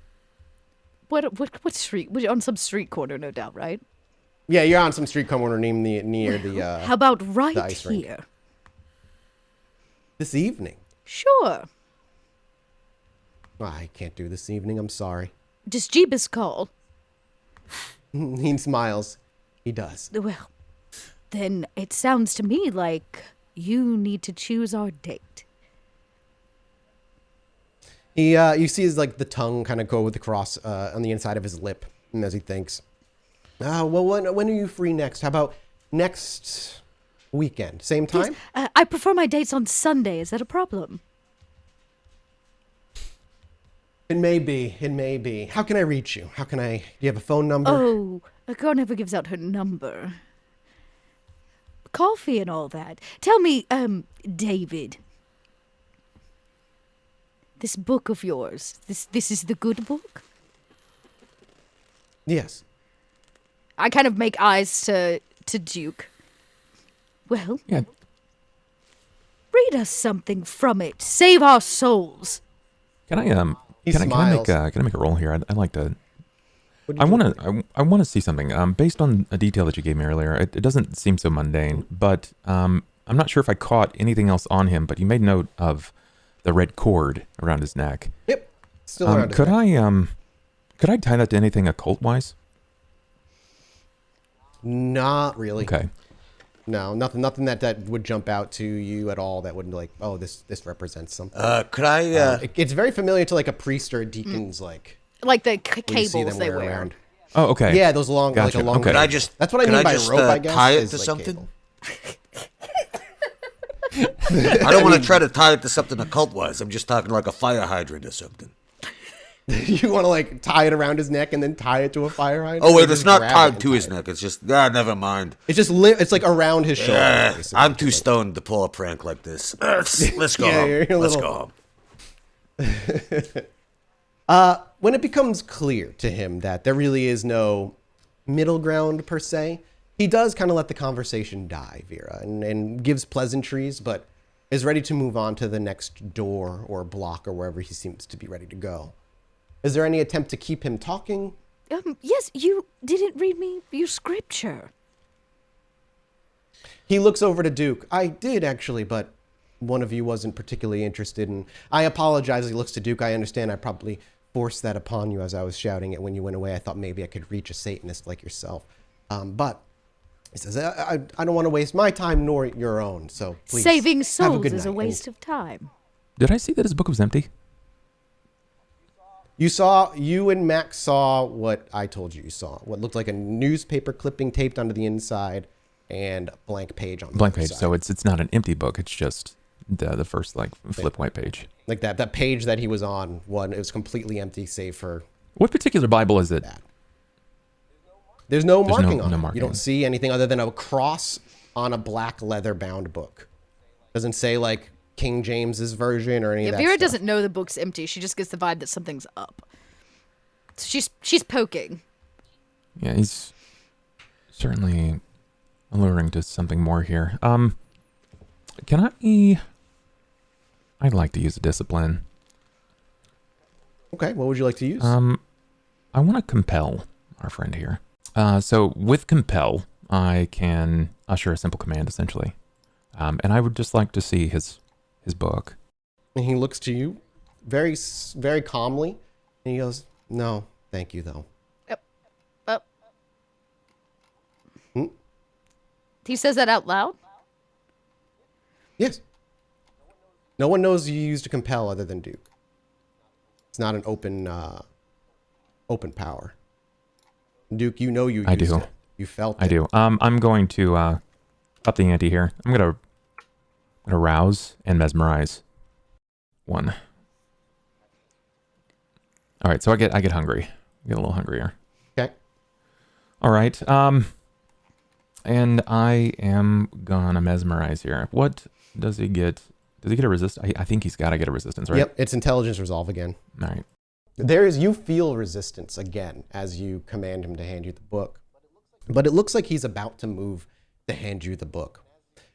What street? We're on some street corner, no doubt, right? Yeah, you're on some street corner near the How about right the ice rink. here? This evening. Sure. I can't do this evening, I'm sorry. Does Jeebus call? He smiles. He does. Well, then it sounds to me like you need to choose our date. You see his the tongue kind of go with the cross on the inside of his lip, and as he thinks, well, when are you free next? How about next weekend, same time? Yes, I prefer my dates on Sunday. Is that a problem? It may be. How can I reach you? Do you have a phone number? Oh, a girl never gives out her number. Coffee and all that. Tell me, David. This book of yours, this is the good book? Yes. I kind of make eyes to Duke. Well, Yeah. read us something from it. Save our souls. Can I He can I smiles. make a roll here? I'd like to. What do you I want to see something. Based on a detail that you gave me earlier, it doesn't seem so mundane. But I'm not sure if I caught anything else on him. But you made note of the red cord around his neck. Yep. Still around his Could neck. could I tie that to anything occult wise? Not really. Okay. No, nothing that would jump out to you at all that would this represents something. Could I? It's very familiar to a priest or a deacon's Like the when you see cables them they wear wear. around. Oh, okay. Yeah, those long, Gotcha. like a long. Okay. Could I just? That's what I could mean by just, rope, I guess. tie it is to like something. cable. I don't want to try to tie it to something occult-wise. I'm just talking like a fire hydrant or something. You want to tie it around his neck and then tie it to a fire hydrant? Oh Or wait, it's just not grab it tied and to tie his it? neck. It's just never mind. It's just it's around his shoulder. Yeah, basically. I'm too stoned to pull a prank like this. Let's go Yeah, home. you're a Let's little- go home. When it becomes clear to him that there really is no middle ground per se, he does kind of let the conversation die, Vera, and gives pleasantries, but is ready to move on to the next door or block or wherever he seems to be ready to go. Is there any attempt to keep him talking, Yes, you didn't read me your scripture. He looks over to Duke. I did, actually, but one of you wasn't particularly interested in... I apologize. He looks to Duke. I understand I probably forced that upon you as I was shouting it when you went away. I thought maybe I could reach a Satanist like yourself. But he says, I don't want to waste my time nor your own, so please. Saving have a souls good is a night. waste of time. Did I see that his book was empty? You and Max saw what I told you saw. What looked like a newspaper clipping taped onto the inside and a blank page on the Blank other page. side. So it's not an empty book. It's just the first like flip white page. Like that page that he was on, it was completely empty save for What particular Bible is it? that. There's no marking on no it. marking. You don't see anything other than a cross on a black leather bound book. Doesn't say like King James's version or any of that Vera stuff. doesn't know the book's empty. She just gets the vibe that something's up. She's poking. Yeah, he's certainly alluring to something more here. Can I'd like to use a discipline. Okay, what would you like to use? I want to compel our friend here. So with compel, I can usher a simple command essentially. And I would just like to see his book. And he looks to you very, very calmly, and he goes, "No, thank you, though." Yep. Hmm? He says that out loud? Yes. No one knows you used to compel other than Duke. It's not an open power. Duke, you know you used it. You felt it. I do. I'm going to up the ante here. I'm gonna rouse and mesmerize. 1. All right, so I get hungry. I get a little hungrier. Okay. All right. And I am gonna mesmerize here. What does he get? Does he get a resist? I think he's got to get a resistance, right? Yep, it's intelligence resolve again. All right. You feel resistance again as you command him to hand you the book. But it looks like he's about to move to hand you the book.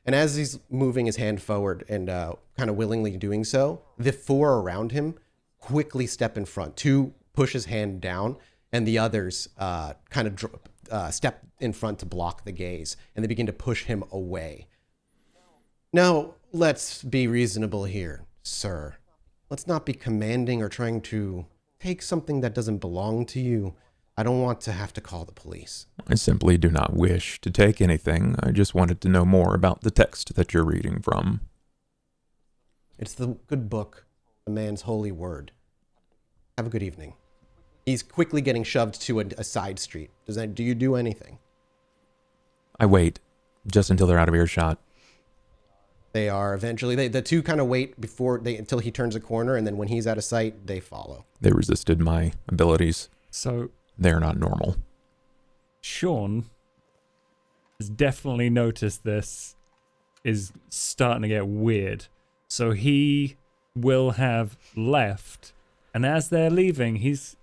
And as he's moving his hand forward and kind of willingly doing so, the 4 around him quickly step in front. 2 push his hand down, and the others kind of step in front to block the gaze, and they begin to push him away. Now, let's be reasonable here, sir. Let's not be commanding or trying to take something that doesn't belong to you. I don't want to have to call the police. I simply do not wish to take anything. I just wanted to know more about the text that you're reading from. It's the good book, the man's holy word. Have a good evening. He's quickly getting shoved to a side street. Do you do anything? I wait just until they're out of earshot. They are eventually. The 2 kind of wait until he turns a corner, and then when he's out of sight, they follow. They resisted my abilities. So They're not normal. Sean has definitely noticed this is starting to get weird. So he will have left, and as they're leaving, he's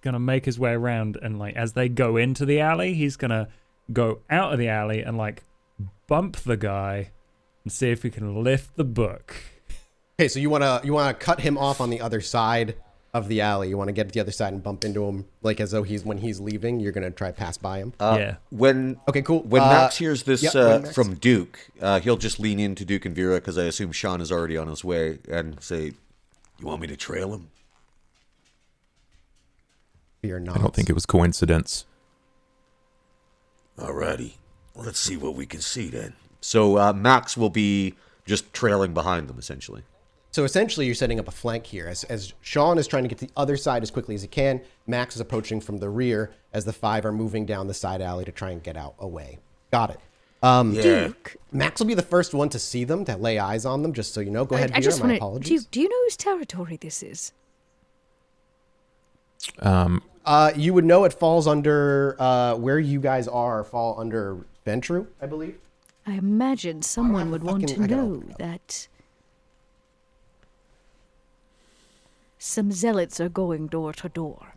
gonna make his way around, and like as they go into the alley, he's gonna go out of the alley and like bump the guy and see if he can lift the book. Okay, so you wanna cut him off on the other side of the alley. You want to get to the other side and bump into him, like as though when he's leaving, you're gonna try pass by him. Yeah. Okay, cool. When Max hears this Max. from Duke, he'll just lean into Duke and Vera, because I assume Sean is already on his way, and say, "You want me to trail him?" Fear not. I don't think it was coincidence. Alrighty. Let's see what we can see then. So Max will be just trailing behind them, essentially. So essentially, you're setting up a flank here. As Sean is trying to get to the other side as quickly as he can, Max is approaching from the rear as the 5 are moving down the side alley to try and get out away. Got it. Yeah. Max will be the first one to see them, to lay eyes on them, just so you know. Go ahead, I Vera, just my want apologies. do you know whose territory this is? You would know it falls under, where you guys fall under Ventru, I believe. I imagine someone would want to I gotta know open it up. that some zealots are going door to door.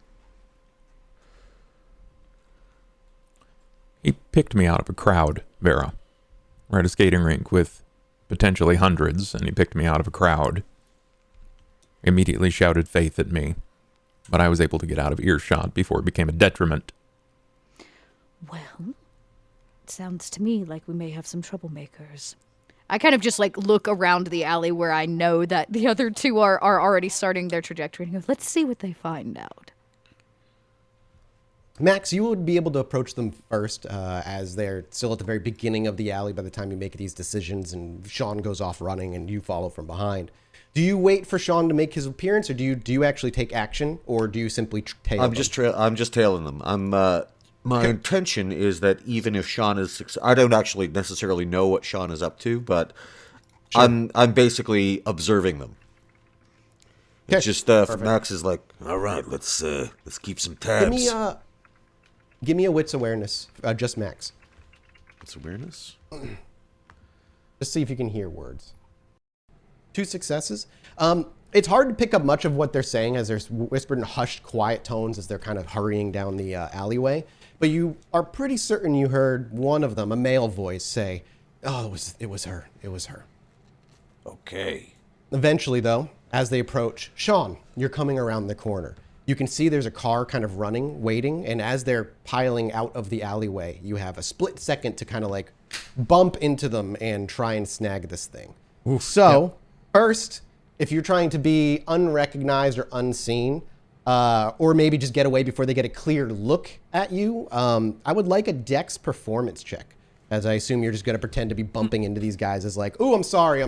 He picked me out of a crowd, Vera. We're at a skating rink with potentially hundreds, and he picked me out of a crowd. Immediately shouted faith at me. but I was able to get out of earshot before it became a detriment. Well, it sounds to me like we may have some troublemakers. I kind of just like look around the alley where I know that the other two are already starting their trajectory and go, let's see what they find out. Max, you would be able to approach them first as they're still at the very beginning of the alley by the time you make these decisions and Sean goes off running and you follow from behind. Do you wait for Sean to make his appearance, or do you actually take action, or do you simply tail them? I'm just tailing them. My intention is that even if Sean is I don't actually necessarily know what Sean is up to, but sure. I'm basically observing them. Okay. It's just Max is like, all right, let's keep some tabs. Give me a wits awareness, just Max. Wits awareness? Just see if you can hear words. 2 successes. It's hard to pick up much of what they're saying as they're whispered in hushed, quiet tones as they're kind of hurrying down the alleyway. But you are pretty certain you heard one of them, a male voice, say, "Oh, it was her. It was her." Okay. Eventually, though, as they approach, Sean, you're coming around the corner. You can see there's a car kind of running, waiting, and as they're piling out of the alleyway, you have a split second to kind of like bump into them and try and snag this thing. Oof, so, first, if you're trying to be unrecognized or unseen, or maybe just get away before they get a clear look at you, I would like a Dex performance check, as I assume you're just going to pretend to be bumping into these guys as like, "Oh, I'm sorry.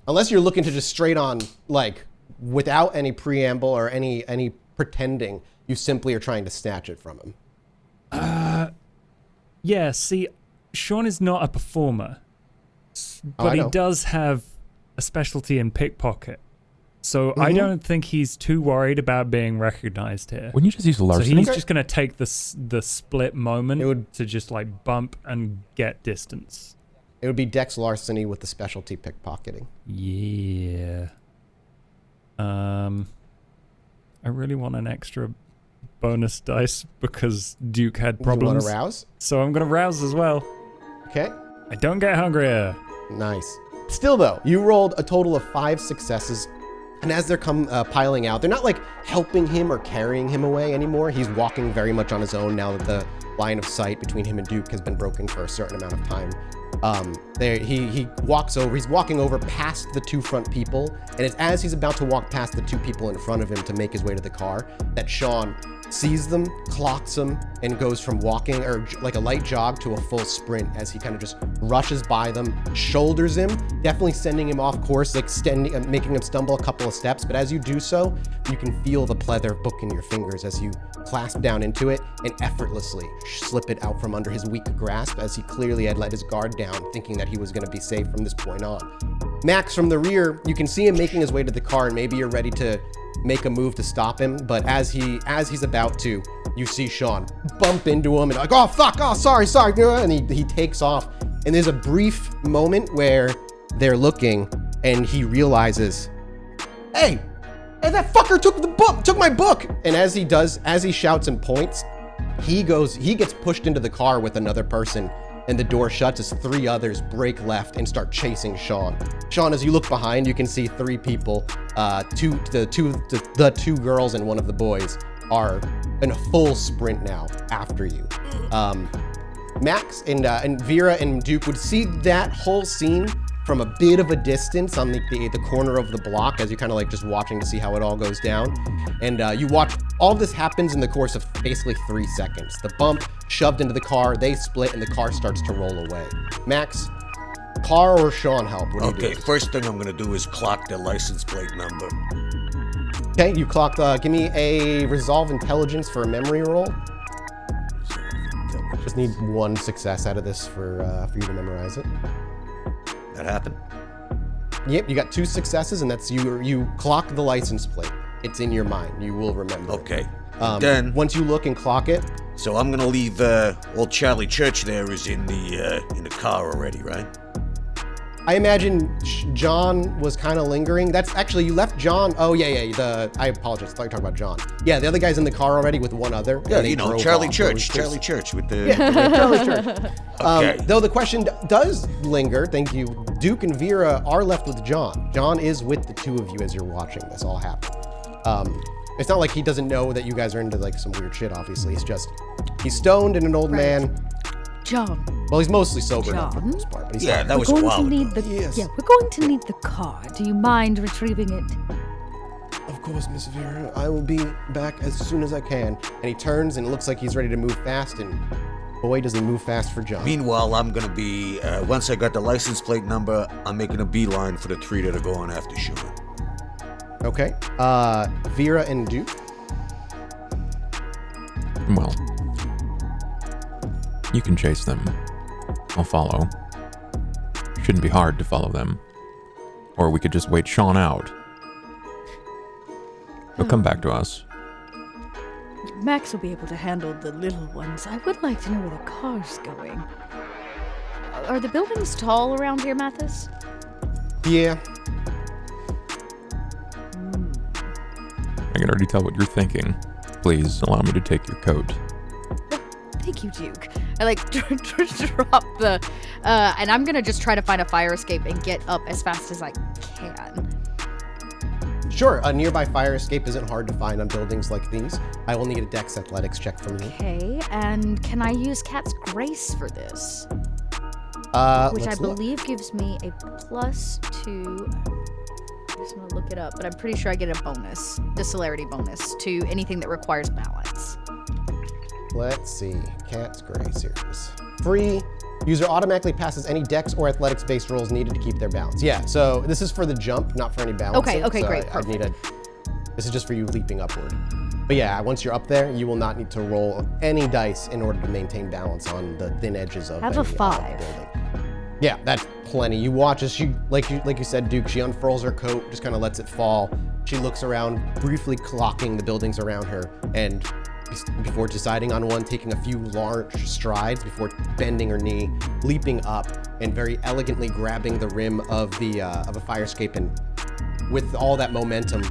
Unless you're looking to just straight on, like, without any preamble or any pretending, you simply are trying to snatch it from him. Yeah, see, Sean is not a performer, but he does have a specialty in pickpocket. So I don't think he's too worried about being recognized here. Wouldn't you just use larceny? So he's just going to take the split moment to just like bump and get distance. It would be Dex larceny with the specialty pickpocketing. Yeah. I really want an extra bonus dice because Duke had problems. You want to rouse? So I'm going to rouse as well. Okay. I don't get hungrier. Nice. Still, though, you rolled a total of 5 successes. And as they're piling out, they're not like helping him or carrying him away anymore. He's walking very much on his own now that the line of sight between him and Duke has been broken for a certain amount of time. He walks over. He's walking over past the 2 front people, and it's as he's about to walk past the 2 people in front of him to make his way to the car that Sean sees them, clocks them, and goes from walking or like a light jog to a full sprint as he kind of just rushes by them, shoulders him, definitely sending him off course, like making him stumble a couple of steps. But as you do so, you can feel the pleather book in your fingers as you clasp down into it and effortlessly slip it out from under his weak grasp, as he clearly had let his guard down, thinking that he was going to be safe from this point on. Max, from the rear, you can see him making his way to the car, and maybe you're ready to make a move to stop him, but as he's about to, you see Sean bump into him and like, "Oh fuck, oh sorry," and he takes off. And there's a brief moment where they're looking and he realizes, hey, that fucker took my book. And as he shouts and points, he gets pushed into the car with another person, and the door shuts as 3 others break left and start chasing Sean. Sean, as you look behind, you can see 3 people, the two girls and one of the boys are in a full sprint now after you. Max and Vera and Duke would see that whole scene from a bit of a distance on the corner of the block as you're kind of like just watching to see how it all goes down. And you watch all of this happens in the course of basically 3 seconds. The bump shoved into the car, they split, and the car starts to roll away. Max, car or Sean help? What do you do? First thing I'm going to do is clock the license plate number. Okay, you clocked, give me a Resolve Intelligence for a memory roll. Just need 1 success out of this for you to memorize it. That happened? Yep, you got 2 successes, and that's you clock the license plate. It's in your mind. You will remember. Okay. Then once you look and clock it. So I'm gonna leave old Charlie Church there is in the car already, right? I imagine John was kind of lingering. That's actually, you left John. Oh, yeah. I apologize. I thought you were talking about John. Yeah, the other guy's in the car already with one other. Yeah, Charlie Church. Charlie Church with the... Charlie Church. Okay. Though the question does linger, thank you, Duke and Vera are left with John. John is with the 2 of you as you're watching this all happen. It's not like he doesn't know that you guys are into like some weird shit, obviously. It's just, he's stoned and an old man. John. Well, he's mostly sober now for the John? most part. But he's Yeah, that was a We're while going to ago. need the Yes. yeah. We're going to need the car. Do you mind retrieving it? Of course, Miss Vera. I will be back as soon as I can. And he turns and it looks like he's ready to move fast. And boy, does he move fast for John. Meanwhile, I'm gonna be, once I got the license plate number, I'm making a beeline for the three that are going after Sean. Okay. Vera and Duke. Well, you can chase them. I'll follow. Shouldn't be hard to follow them. Or we could just wait Sean out. He'll come back to us. Max will be able to handle the little ones. I would like to know where the car's going. Are the buildings tall around here, Mathis? Yeah. I can already tell what you're thinking. Please allow me to take your coat. Thank you, Duke. I like drop the, and I'm gonna just try to find a fire escape and get up as fast as I can. Sure, a nearby fire escape isn't hard to find on buildings like these. I will need a Dex Athletics check from you. Okay, and can I use Cat's Grace for this? Which I Let's look. believe gives me a +2. I just want to look it up, but I'm pretty sure I get a bonus, the celerity bonus, to anything that requires balance. Let's see. Cat's Grace. Here it is. Free. User automatically passes any Dex or Athletics-based rolls needed to keep their balance. Yeah, so this is for the jump, not for any balancing. Okay, so great, I'd need this is just for you leaping upward. But yeah, once you're up there, you will not need to roll any dice in order to maintain balance on the thin edges of Have a any, 5. building. Yeah, that's plenty. You watch as she, like you said, Duke, she unfurls her coat, just kind of lets it fall. She looks around, briefly clocking the buildings around her, and before deciding on one, taking a few large strides before bending her knee, leaping up, and very elegantly grabbing the rim of a fire escape, and with all that momentum,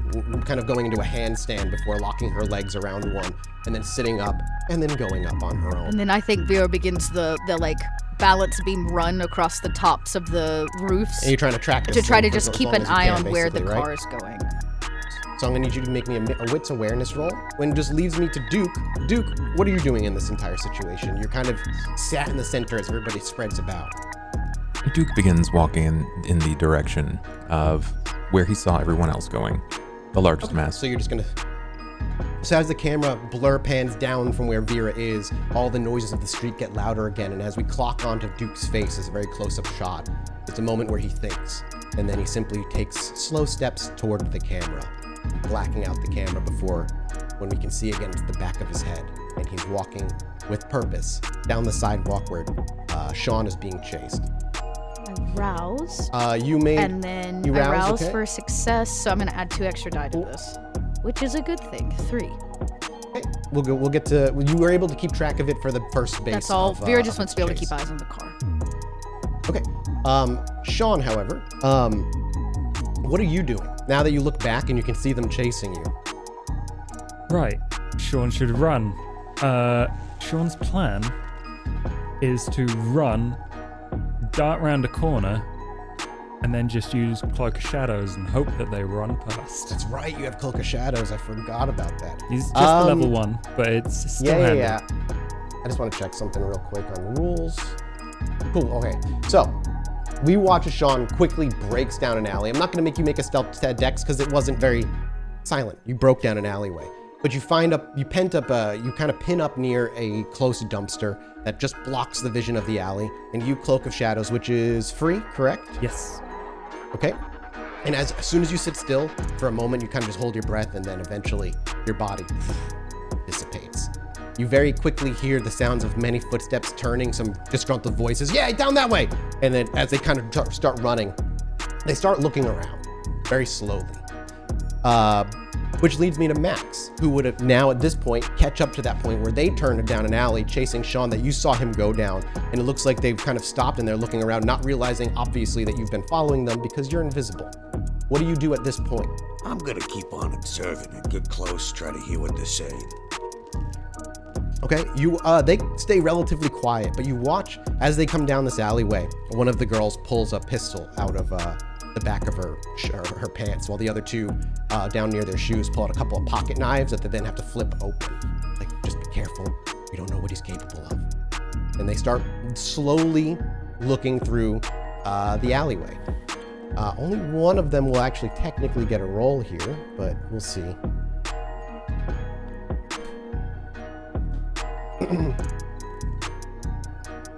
kind of going into a handstand before locking her legs around one, and then sitting up, and then going up on her own. And then I think Vera begins the like balance beam run across the tops of the roofs And you're trying to track this to try to thing for just as keep long an as you eye can, on where the basically, right? car is going. So I'm gonna need you to make me a wits awareness roll. When it just leaves me to Duke. Duke, what are you doing in this entire situation? You're kind of sat in the center as everybody spreads about. Duke begins walking in the direction of where he saw everyone else going. The largest mass. So you're just gonna. So as the camera blur pans down from where Vera is, all the noises of the street get louder again, and as we clock onto Duke's face, it's a very close-up shot. It's a moment where he thinks, and then he simply takes slow steps toward the camera, blacking out the camera before, when we can see again, it's the back of his head, and he's walking with purpose down the sidewalk where Sean is being chased. I rouse, You made. and then you I rouse, rouse okay. for success, so I'm gonna add 2 extra die to this, which is a good thing. 3. Okay, we'll get to. You were able to keep track of it for the first base. That's all. of, Vera just of wants to be able to chase. keep eyes on the car. Okay. Sean, however, what are you doing now that you look back and you can see them chasing you? Right. Sean should run. Sean's plan is to run, dart round a corner, and then just use Cloak of Shadows and hope that they run past. That's right. You have Cloak of Shadows. I forgot about that. He's just a level 1, but it's still handy. Yeah. I just want to check something real quick on the rules. Cool. Okay. So we watch as Sean quickly breaks down an alley. I'm not going to make you make a stealth dex because it wasn't very silent. You broke down an alleyway. But you kind of pin up near a close dumpster that just blocks the vision of the alley, and you Cloak of Shadows, which is free, correct? Yes. Okay. And as soon as you sit still for a moment, you kind of just hold your breath, and then eventually your body dissipates. You very quickly hear the sounds of many footsteps turning, some disgruntled voices, yeah, down that way! And then as they kind of start running, they start looking around very slowly. Which leads me to Max, who would have now at this point catch up to that point where they turned down an alley chasing Sean that you saw him go down. And it looks like they've kind of stopped and they're looking around, not realizing obviously that you've been following them because you're invisible. What do you do at this point? I'm gonna keep on observing and get close, try to hear what they're saying. Okay, they stay relatively quiet, but you watch as they come down this alleyway. One of the girls pulls a pistol out of the back of her pants, while the other two down near their shoes pull out a couple of pocket knives that they then have to flip open. Like, just be careful. You don't know what he's capable of. And they start slowly looking through the alleyway. Only one of them will actually technically get a roll here, but we'll see.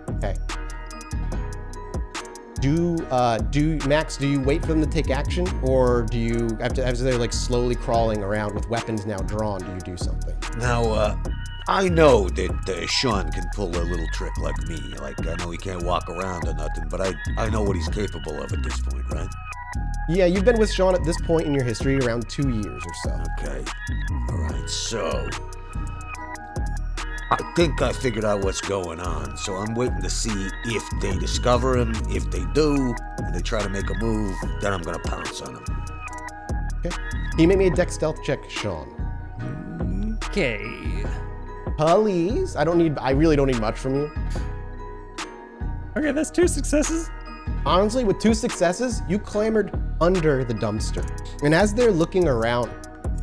Okay. Max, do you wait for them to take action, or do you, as they're like slowly crawling around with weapons now drawn, do you do something? Now, I know that Sean can pull a little trick like me. Like, I know he can't walk around or nothing, but I know what he's capable of at this point, right? Yeah, you've been with Sean at this point in your history around 2 years or so. Okay. All right, so I think I figured out what's going on, so I'm waiting to see if they discover him. If they do, and they try to make a move, then I'm gonna pounce on him. Okay. Can you make me a dex stealth check, Sean? Okay. Please. I really don't need much from you. Okay, that's 2 successes. Honestly, with 2 successes, you clambered under the dumpster. And as they're looking around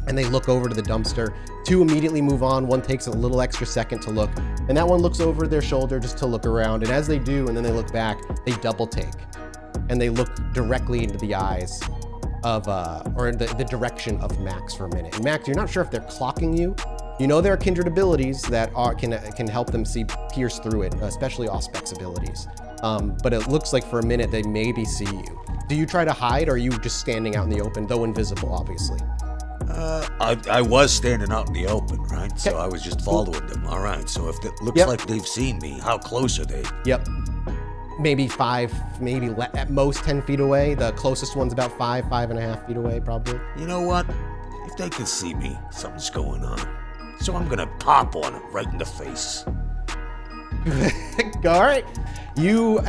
and they look over to the dumpster, 2 immediately move on. 1 takes a little extra second to look. And that one looks over their shoulder just to look around. And as they do, and then they look back, they double take. And they look directly into the eyes of, or in the direction of Max for a minute. And Max, you're not sure if they're clocking you. You know there are kindred abilities that can help them pierce through it, especially Auspec's abilities. But it looks like for a minute they maybe see you. Do you try to hide, or are you just standing out in the open, though invisible, obviously? I was standing out in the open, right? So I was just following them. All right, so if it looks like they've seen me, how close are they? Yep. Maybe 5, maybe at most 10 feet away. The closest one's about 5.5 feet away, probably. You know what? If they can see me, something's going on. So I'm gonna pop on them right in the face. All right. You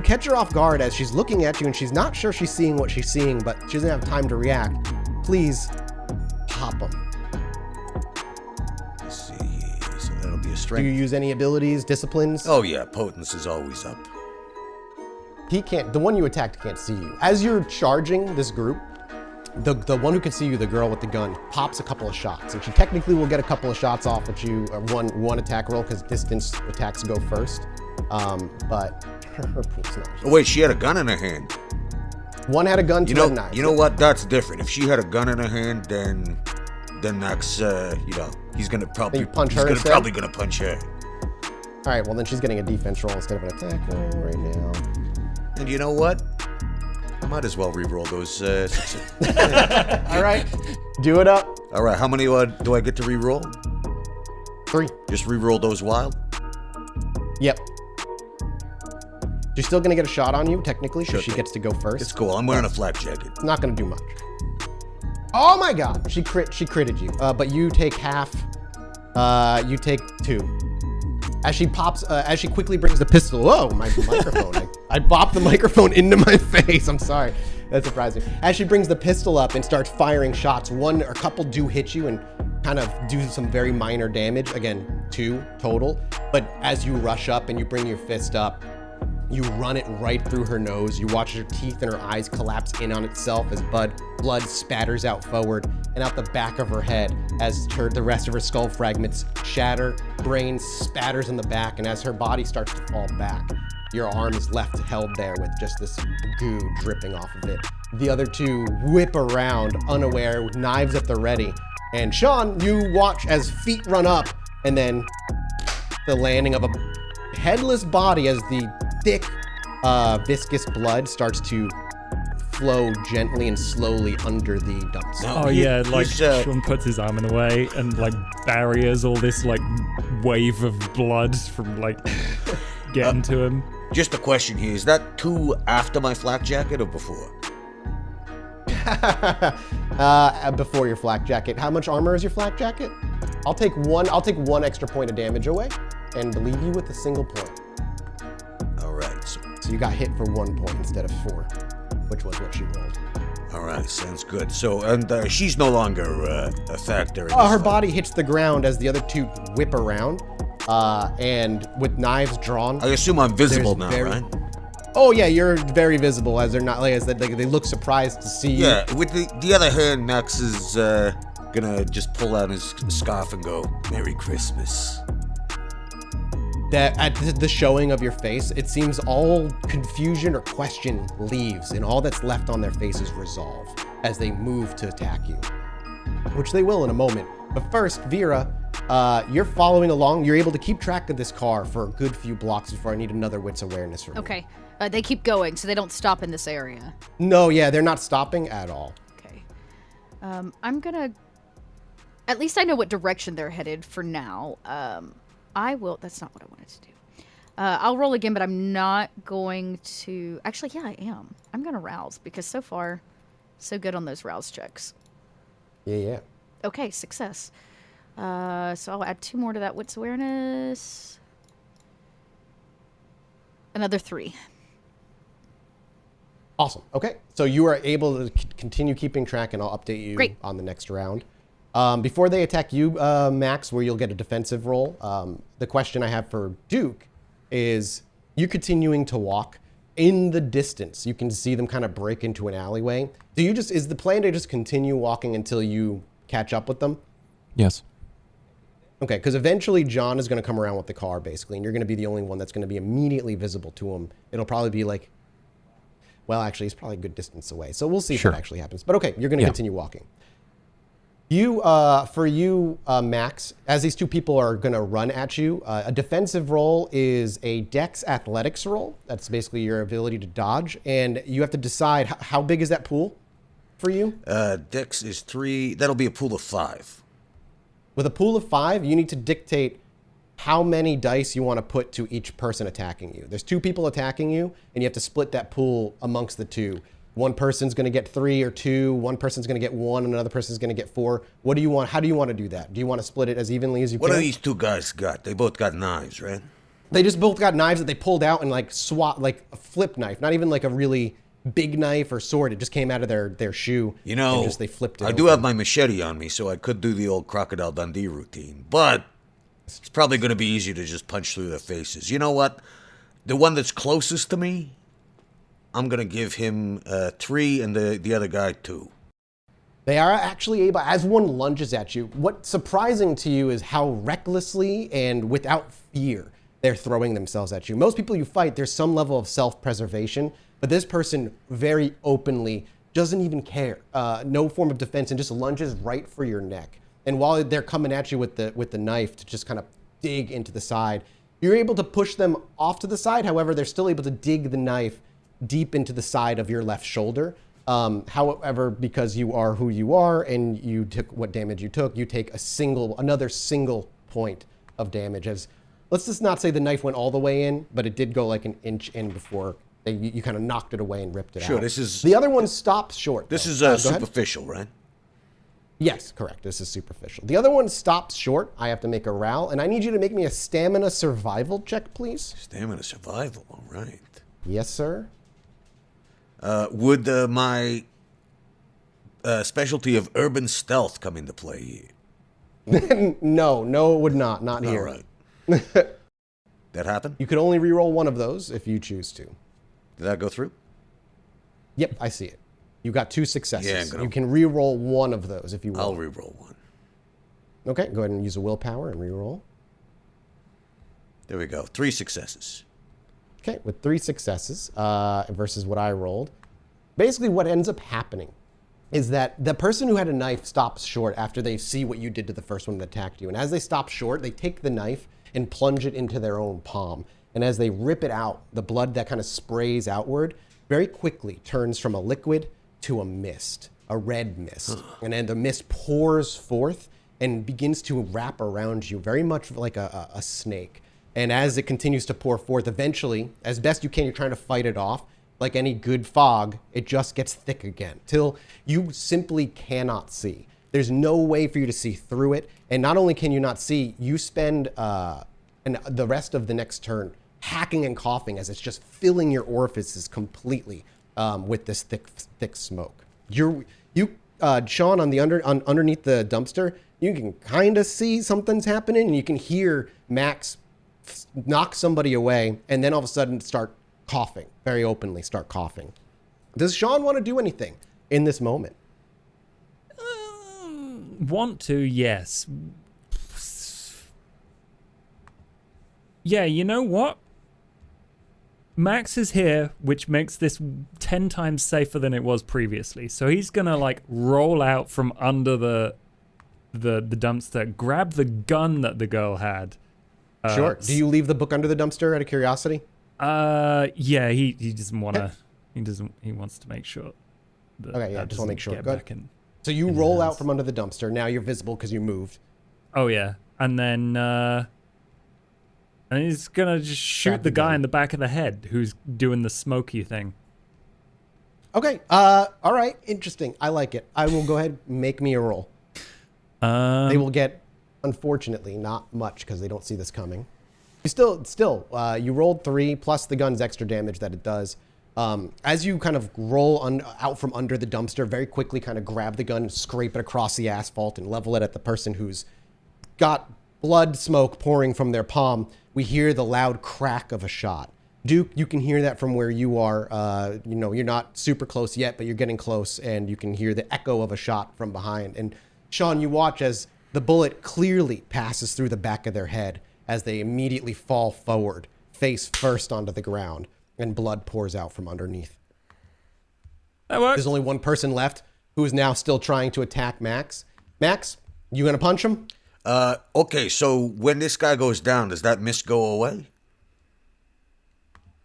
catch her off guard as she's looking at you, and she's not sure she's seeing what she's seeing, but she doesn't have time to react. Please pop them. Let's see. So that'll be a Do strength. you use any abilities, disciplines? Oh yeah, potence is always up. He can't. The one you attacked can't see you. As you're charging this group, the one who can see you, the girl with the gun, pops a couple of shots, and she technically will get a couple of shots off at you, one attack roll, because distance attacks go first. But her pool's not. Oh wait, she had a gun in her hand. One had a gun, 2 had knives. You know what? That's different. If she had a gun in her hand, then Max, he's gonna probably punch her instead? probably gonna punch her. All right, well then she's getting a defense roll instead of an attack roll right now. And you know what? I might as well re-roll those. Success. All right, do it up. All right, how many do I get to re-roll? 3. Just re-roll those wild? Yep. She's still gonna get a shot on you, technically, because Sure she thing. gets to go first. It's cool. I'm wearing a flak jacket. It's not gonna do much. Oh my god, she critted you. But you take half. You take 2. As she quickly brings the pistol. Whoa, my microphone. I bopped the microphone into my face. I'm sorry. That's surprising. As she brings the pistol up and starts firing shots, a couple do hit you and kind of do some very minor damage. Again, 2 total. But as you rush up and you bring your fist up, you run it right through her nose. You watch her teeth and her eyes collapse in on itself as blood spatters out forward and out the back of her head as the rest of her skull fragments shatter, brain spatters in the back, and as her body starts to fall back, your arm is left held there with just this goo dripping off of it. The other 2 whip around, unaware, with knives at the ready. And Sean, you watch as feet run up, and then the landing of a headless body as the thick, viscous blood starts to flow gently and slowly under the dumpster. No. Oh yeah, like he's, Sean puts his arm in the way and like barriers all this like wave of blood from like getting to him. Just a question here. Is that 2 after my flak jacket or before? Before your flak jacket. How much armor is your flak jacket? I'll take 1 extra point of damage away and leave you with a single point. All right. So So you got hit for 1 point instead of 4, which was what she rolled. all right, sounds good. So, and she's no longer a factor in this Her fight. body hits the ground as the other 2 whip around, and with knives drawn. I assume I'm visible now, there's right? Oh yeah, you're very visible as they're not like as they look surprised to see you. Yeah, with the other hand, Max is gonna just pull out his scarf and go, Merry Christmas. That at the showing of your face, it seems all confusion or question leaves, and all that's left on their faces resolve as they move to attack you, which they will in a moment. But first, Vera, you're following along. You're able to keep track of this car for a good few blocks before I need another wits awareness from you. Okay. They keep going, so they don't stop in this area. No, yeah, they're not stopping at all. Okay. I'm gonna... At least I know what direction they're headed for now. I will... That's not what I wanted to do. I'll roll again, but I'm not going to... Actually, yeah, I am. I'm gonna rouse, because so far, so good on those rouse checks. Yeah. Okay, success. So I'll add 2 more to that wits awareness. Another 3. Awesome. Okay, so you are able to continue keeping track, and I'll update you Great. on the next round. Before they attack you, Max, where you'll get a defensive roll, the question I have for Duke is, you continuing to walk in the distance. You can see them kind of break into an alleyway. Is the plan to just continue walking until you catch up with them? Yes. Okay, because eventually John is going to come around with the car, basically, and you're going to be the only one that's going to be immediately visible to him. It'll probably be like, well, actually, he's probably a good distance away. So we'll see if that actually happens. But okay, you're going to continue walking. Max, as these 2 people are going to run at you, a defensive roll is a Dex Athletics roll. That's basically your ability to dodge. And you have to decide, how big is that pool for you? Dex is 3. That'll be a pool of 5. With a pool of 5, you need to dictate how many dice you want to put to each person attacking you. There's 2 people attacking you, and you have to split that pool amongst the 2. One person's going to get 3 or 2. One person's going to get 1, and another person's going to get 4. What do you want? How do you want to do that? Do you want to split it as evenly as you can? What do these 2 guys got? They both got knives, right? They just both got knives that they pulled out and like like a flip knife, not even like a really big knife or sword. It just came out of their shoe. You know, and they flipped it. I do have my machete on me, so I could do the old Crocodile Dundee routine, but it's probably going to be easier to just punch through their faces. You know what? The one that's closest to me, I'm going to give him 3 and the other guy 2. They are actually able, as one lunges at you, what's surprising to you is how recklessly and without fear they're throwing themselves at you. Most people you fight, there's some level of self-preservation, but this person very openly doesn't even care. No form of defense, and just lunges right for your neck. And while they're coming at you with the knife to just kind of dig into the side, you're able to push them off to the side. However, they're still able to dig the knife deep into the side of your left shoulder. However, because you are who you are and you took what damage you took, you take another single point of damage. As let's just not say the knife went all the way in, but it did go like an inch in before you kind of knocked it away and ripped it out. Sure, this is... The other one stops short. This though. is superficial, right? Yes, correct. This is superficial. The other one stops short. I have to make a row, and I need you to make me a stamina survival check, please. Stamina survival, all right. Yes, sir. Would my specialty of urban stealth come into play here? No, it would not. Not here. All right. That happen? You could only reroll one of those if you choose to. Did that go through? Yep, I see it. You got 2 successes. Yeah, you can reroll one of those if you want. I'll reroll one. Okay, go ahead and use a willpower and reroll. There we go. 3 successes. Okay, with 3 successes versus what I rolled. Basically, what ends up happening is that the person who had a knife stops short after they see what you did to the first one that attacked you. And as they stop short, they take the knife and plunge it into their own palm. And as they rip it out, the blood that kind of sprays outward very quickly turns from a liquid to a mist, a red mist. And then the mist pours forth and begins to wrap around you very much like a snake. And as it continues to pour forth, eventually, as best you can, you're trying to fight it off. Like any good fog, it just gets thick again till you simply cannot see. There's no way for you to see through it. And not only can you not see, you spend the rest of the next turn hacking and coughing as it's just filling your orifices completely with this thick smoke. Sean, on the underneath the dumpster, you can kind of see something's happening, and you can hear Max knock somebody away, and then all of a sudden start coughing, very openly start coughing. Does Sean want to do anything in this moment? Want to, yes. Yeah, you know what? Max is here, which makes this 10 times safer than it was previously. So he's gonna like roll out from under the dumpster, grab the gun that the girl had. Sure. Do you leave the book under the dumpster out of curiosity? Yeah, he doesn't want to. He wants to make sure. That Okay, yeah, just want to make sure. Get Good. back in. So you roll out from under the dumpster. Now you're visible because you moved. Oh yeah, and then and he's gonna just shoot Grab the the guy gun. in the back of the head who's doing the smoky thing. Okay. All right. Interesting. I like it. I will go ahead and make me a roll. They will get, unfortunately, not much because they don't see this coming. You you rolled 3 plus the gun's extra damage that it does. As you kind of roll out from under the dumpster, very quickly kind of grab the gun and scrape it across the asphalt and level it at the person who's got blood smoke pouring from their palm. We hear the loud crack of a shot. Duke, you can hear that from where you are. You're not super close yet, but you're getting close, and you can hear the echo of a shot from behind. And Sean, you watch as the bullet clearly passes through the back of their head as they immediately fall forward, face first onto the ground, and blood pours out from underneath. That works. There's only one person left who is now still trying to attack Max. Max, you gonna punch him? Okay, so when this guy goes down, does that mist go away?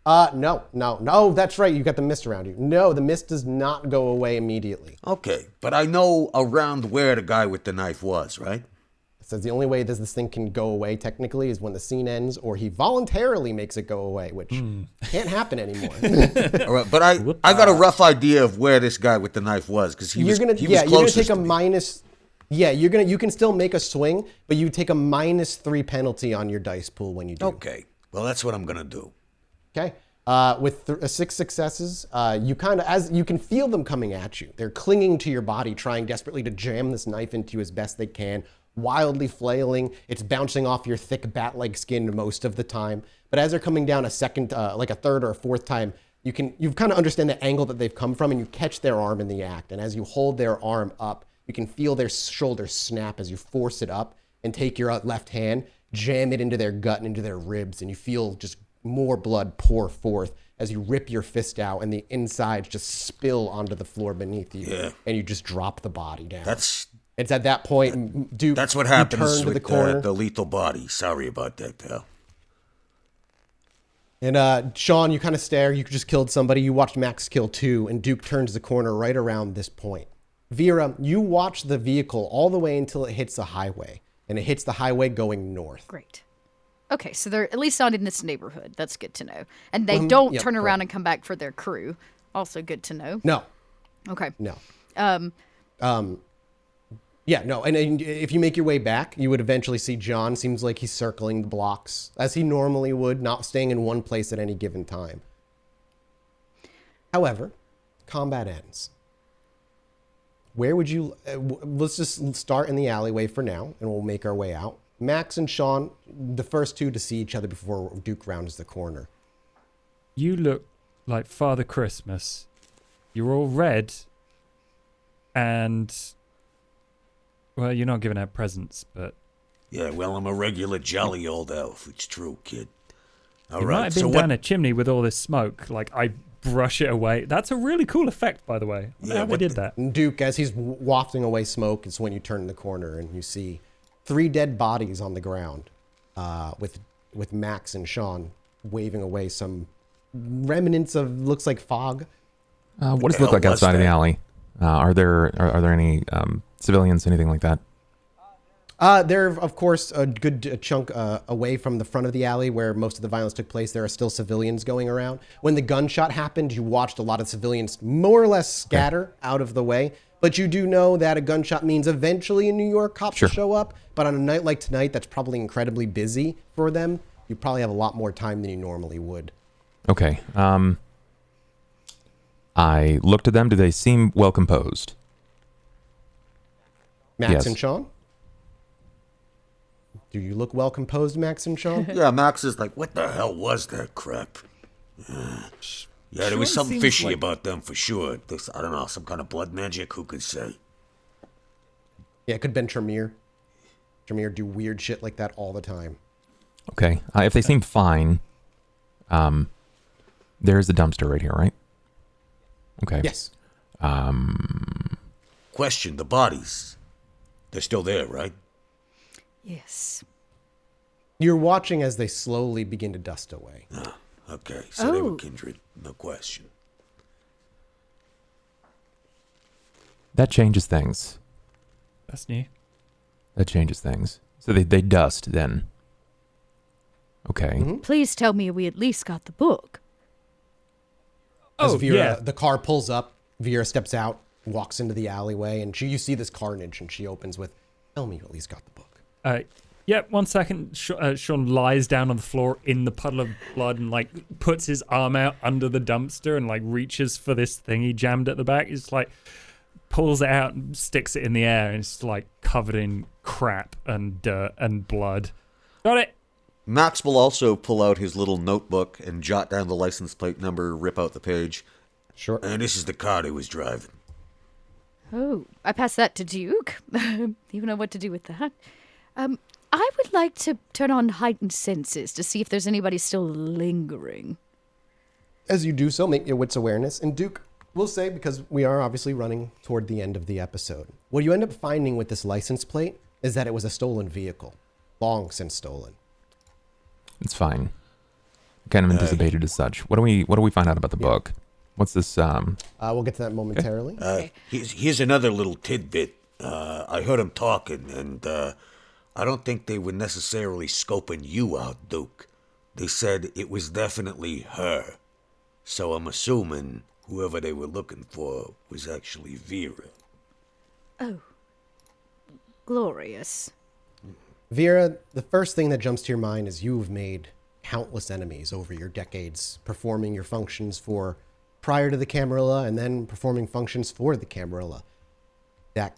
No, that's right. You got the mist around you. No, the mist does not go away immediately. Okay, but I know around where the guy with the knife was, right? It says the only way this thing can go away technically is when the scene ends or he voluntarily makes it go away, which can't happen anymore. All right, but I got a rough idea of where this guy with the knife was because he was closest take a to me. minus. Yeah, you can still make a swing, but you take a -3 penalty on your dice pool when you do. Okay, well that's what I'm gonna do. Okay. With 6 successes, you can feel them coming at you. They're clinging to your body, trying desperately to jam this knife into you as best they can, wildly flailing. It's bouncing off your thick bat-like skin most of the time. But as they're coming down a second, like a third or a fourth time, you kind of understand the angle that they've come from, and you catch their arm in the act. And as you hold their arm up, you can feel their shoulder snap as you force it up and take your left hand, jam it into their gut and into their ribs, and you feel just more blood pour forth as you rip your fist out and the insides just spill onto the floor beneath you, and you just drop the body down. It's at that point, Duke. That's what happens with the lethal body. Sorry about that, pal. And Sean, you kind of stare. You just killed somebody. You watched Max kill 2, and Duke turns the corner right around this point. Vera, you watch the vehicle all the way until it hits the highway, and it hits the highway going north. Great. Okay, so they're at least not in this neighborhood. That's good to know. And they don't turn around and come back for their crew. Also good to know. No. Okay. No. Yeah, no. And if you make your way back, you would eventually see John. Seems like he's circling the blocks as he normally would, not staying in one place at any given time. However, combat ends. Where would you... let's just start in the alleyway for now, and we'll make our way out. Max and Sean, the first two to see each other before Duke rounds the corner. You look like Father Christmas. You're all red, and... well, you're not giving out presents, but... yeah, well, I'm a regular jolly old elf. It's true, kid. All you right, might have been down a chimney with all this smoke. Like, I brush it away. That's a really cool effect, by the way. Yeah, I did that. And Duke, as he's wafting away smoke, is when you turn the corner and you see 3 dead bodies on the ground, with Max and Sean waving away some remnants of, looks like fog. What does it look like outside of the alley? Are there any civilians, anything like that? They're, of course, a good chunk away from the front of the alley where most of the violence took place. There are still civilians going around. When the gunshot happened, you watched a lot of civilians more or less scatter out of the way. But you do know that a gunshot means eventually in New York, cops will show up. But on a night like tonight, that's probably incredibly busy for them. You probably have a lot more time than you normally would. Okay. I looked at them. Do they seem well composed? Max and Sean? Do you look well composed, Max and Sean? Yeah, Max is like, what the hell was that crap? Yeah, there was Sure something seems fishy like- about them for sure. I don't know, some kind of blood magic, who could say? Yeah, it could have been Tremere. Tremere do weird shit like that all the time. Okay. If they seem fine, there's the dumpster right here, right? Okay. Yes. Question, the bodies. They're still there, right? Yes. You're watching as they slowly begin to dust away. Okay, so they were Oh. kindred, no question. That changes things. That's new. That changes things. So they dust then. Okay. Mm-hmm. Please tell me we at least got the book. As Oh, Vera, yeah. the car pulls up, Vera steps out, walks into the alleyway, and you see this carnage, and she opens with, "Tell me you at least got the book." Yeah, 1 second. Sean lies down on the floor in the puddle of blood and like puts his arm out under the dumpster and like reaches for this thing he jammed at the back. He's like pulls it out and sticks it in the air, and it's like covered in crap and dirt and blood. Got it. Max will also pull out his little notebook and jot down the license plate number, rip out the page. Sure. And this is the car they was driving. Oh, I passed that to Duke. You know what to do with that. I would like to turn on heightened senses to see if there's anybody still lingering. As you do so, make your wits awareness. And Duke, we'll say, because we are obviously running toward the end of the episode, what you end up finding with this license plate is that it was a stolen vehicle. Long since stolen. It's fine. Kind of anticipated as such. What do we find out about the book? What's this? We'll get to that momentarily. Here's another little tidbit. I heard him talking, and I don't think they were necessarily scoping you out, Duke. They said it was definitely her. So I'm assuming whoever they were looking for was actually Vera. Oh. Glorious. Vera, the first thing that jumps to your mind is you've made countless enemies over your decades, performing your functions for prior to the Camarilla and then performing functions for the Camarilla. That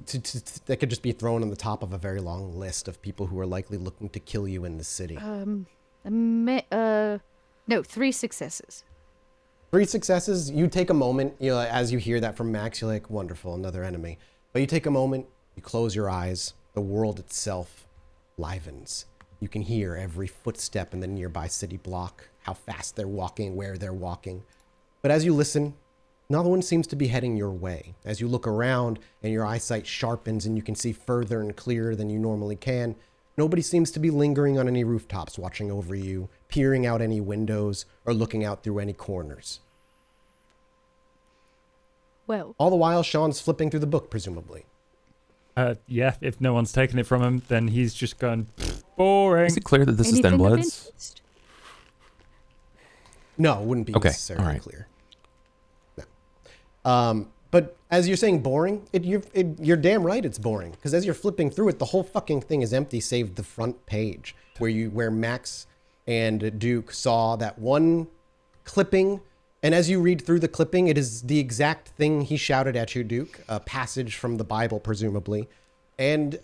could just be thrown on the top of a very long list of people who are likely looking to kill you in the city. No, 3 successes. 3 successes. You take a moment, as you hear that from Max, you're like, wonderful, another enemy. But you take a moment, you close your eyes, the world itself livens. You can hear every footstep in the nearby city block, how fast they're walking, where they're walking. But as you listen, no one seems to be heading your way. As you look around and your eyesight sharpens and you can see further and clearer than you normally can, nobody seems to be lingering on any rooftops watching over you, peering out any windows, or looking out through any corners. Well, All the while, Sean's flipping through the book, presumably. Yeah, if no one's taken it from him, then he's just going, boring. Is it clear that this is anything Thin of Bloods? interest? No, it wouldn't be Okay, necessarily all right. clear. No. But as you're saying boring, you're damn right it's boring. Because as you're flipping through it, the whole fucking thing is empty save the front page where Max and Duke saw that one clipping. And as you read through the clipping, it is the exact thing he shouted at you, Duke. A passage from the Bible, presumably. And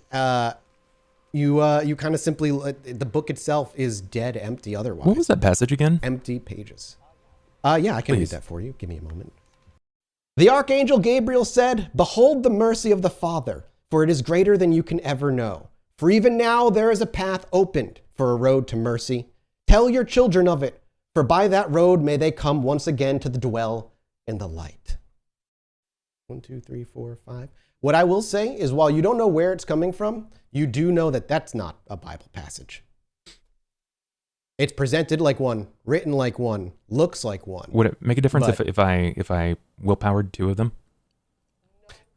you kind of simply, the book itself is dead empty otherwise. What was that passage again? Empty pages. Yeah, I can read Please. that for you. Give me a moment. The Archangel Gabriel said, "Behold the mercy of the Father, for it is greater than you can ever know. For even now there is a path opened for a road to mercy. Tell your children of it, for by that road may they come once again to dwell in the light." 1, 2, 3, 4, 5. What I will say is while you don't know where it's coming from, you do know that that's not a Bible passage. It's presented like one, written like one, looks like one. Would it make a difference But- if I willpowered 2 of them?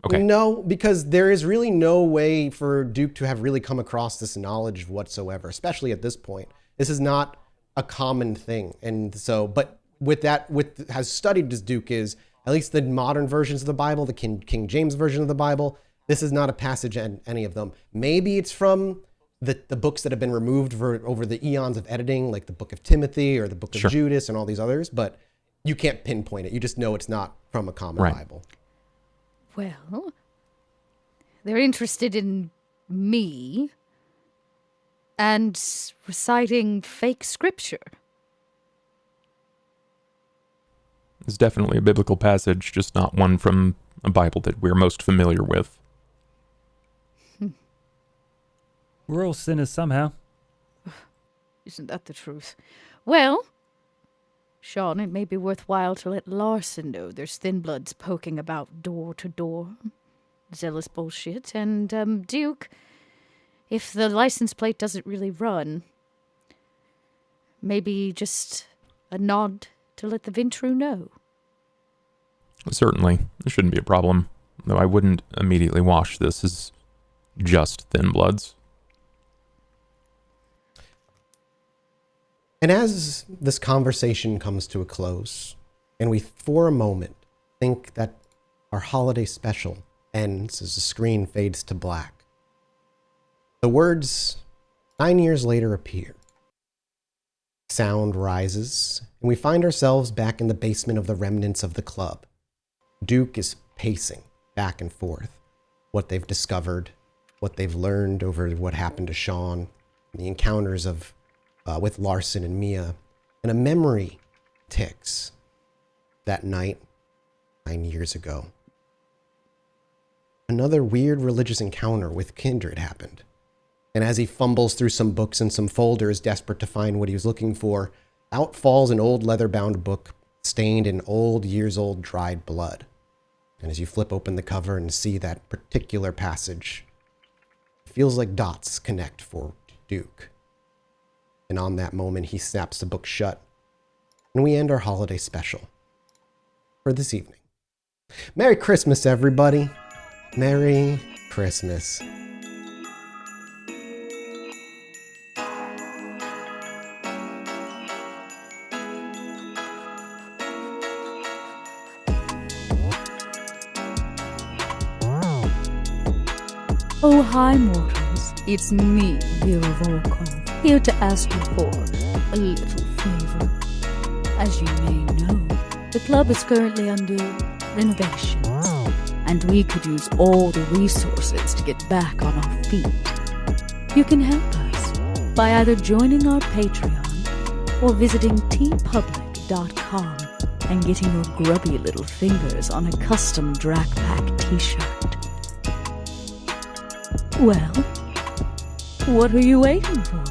Okay. No, because there is really no way for Duke to have really come across this knowledge whatsoever, especially at this point. This is not a common thing. And so, but with as studied as Duke is, at least the modern versions of the Bible, the King James version of the Bible, this is not a passage in any of them. Maybe it's from the books that have been removed over the eons of editing, like the Book of Timothy or the Book of Sure. Judas and all these others, but you can't pinpoint it. You just know it's not from a common Right. Bible. Well, they're interested in me and reciting fake scripture. is definitely a biblical passage, just not one from a Bible that we're most familiar with. We're all sinners somehow. Isn't that the truth? Well, Sean, it may be worthwhile to let Larson know there's thin bloods poking about door to door. Zealous bullshit. And, Duke, if the license plate doesn't really run, maybe just a nod to let the Vintru know. Certainly, it shouldn't be a problem, though I wouldn't immediately wash this as just thin bloods. And as this conversation comes to a close, and we for a moment think that our holiday special ends as the screen fades to black, the words 9 years later appear. Sound rises, and we find ourselves back in the basement of the remnants of the club. Duke is pacing back and forth, what they've discovered, what they've learned over what happened to Sean, the encounters of with Larson and Mia, and a memory ticks that night 9 years ago. Another weird religious encounter with Kindred happened, and as he fumbles through some books and some folders, desperate to find what he was looking for, out falls an old leather-bound book stained in years-old dried blood. And as you flip open the cover and see that particular passage, it feels like dots connect for Duke. And on that moment, he snaps the book shut, and we end our holiday special for this evening. Merry Christmas, everybody. Merry Christmas. Oh, hi, mortals. It's me, Vera Volkov, here to ask you for a little favor. As you may know, the club is currently under renovations, and we could use all the resources to get back on our feet. You can help us by either joining our Patreon or visiting tpublic.com and getting your grubby little fingers on a custom Drac Pack t-shirt. Well, what are you waiting for?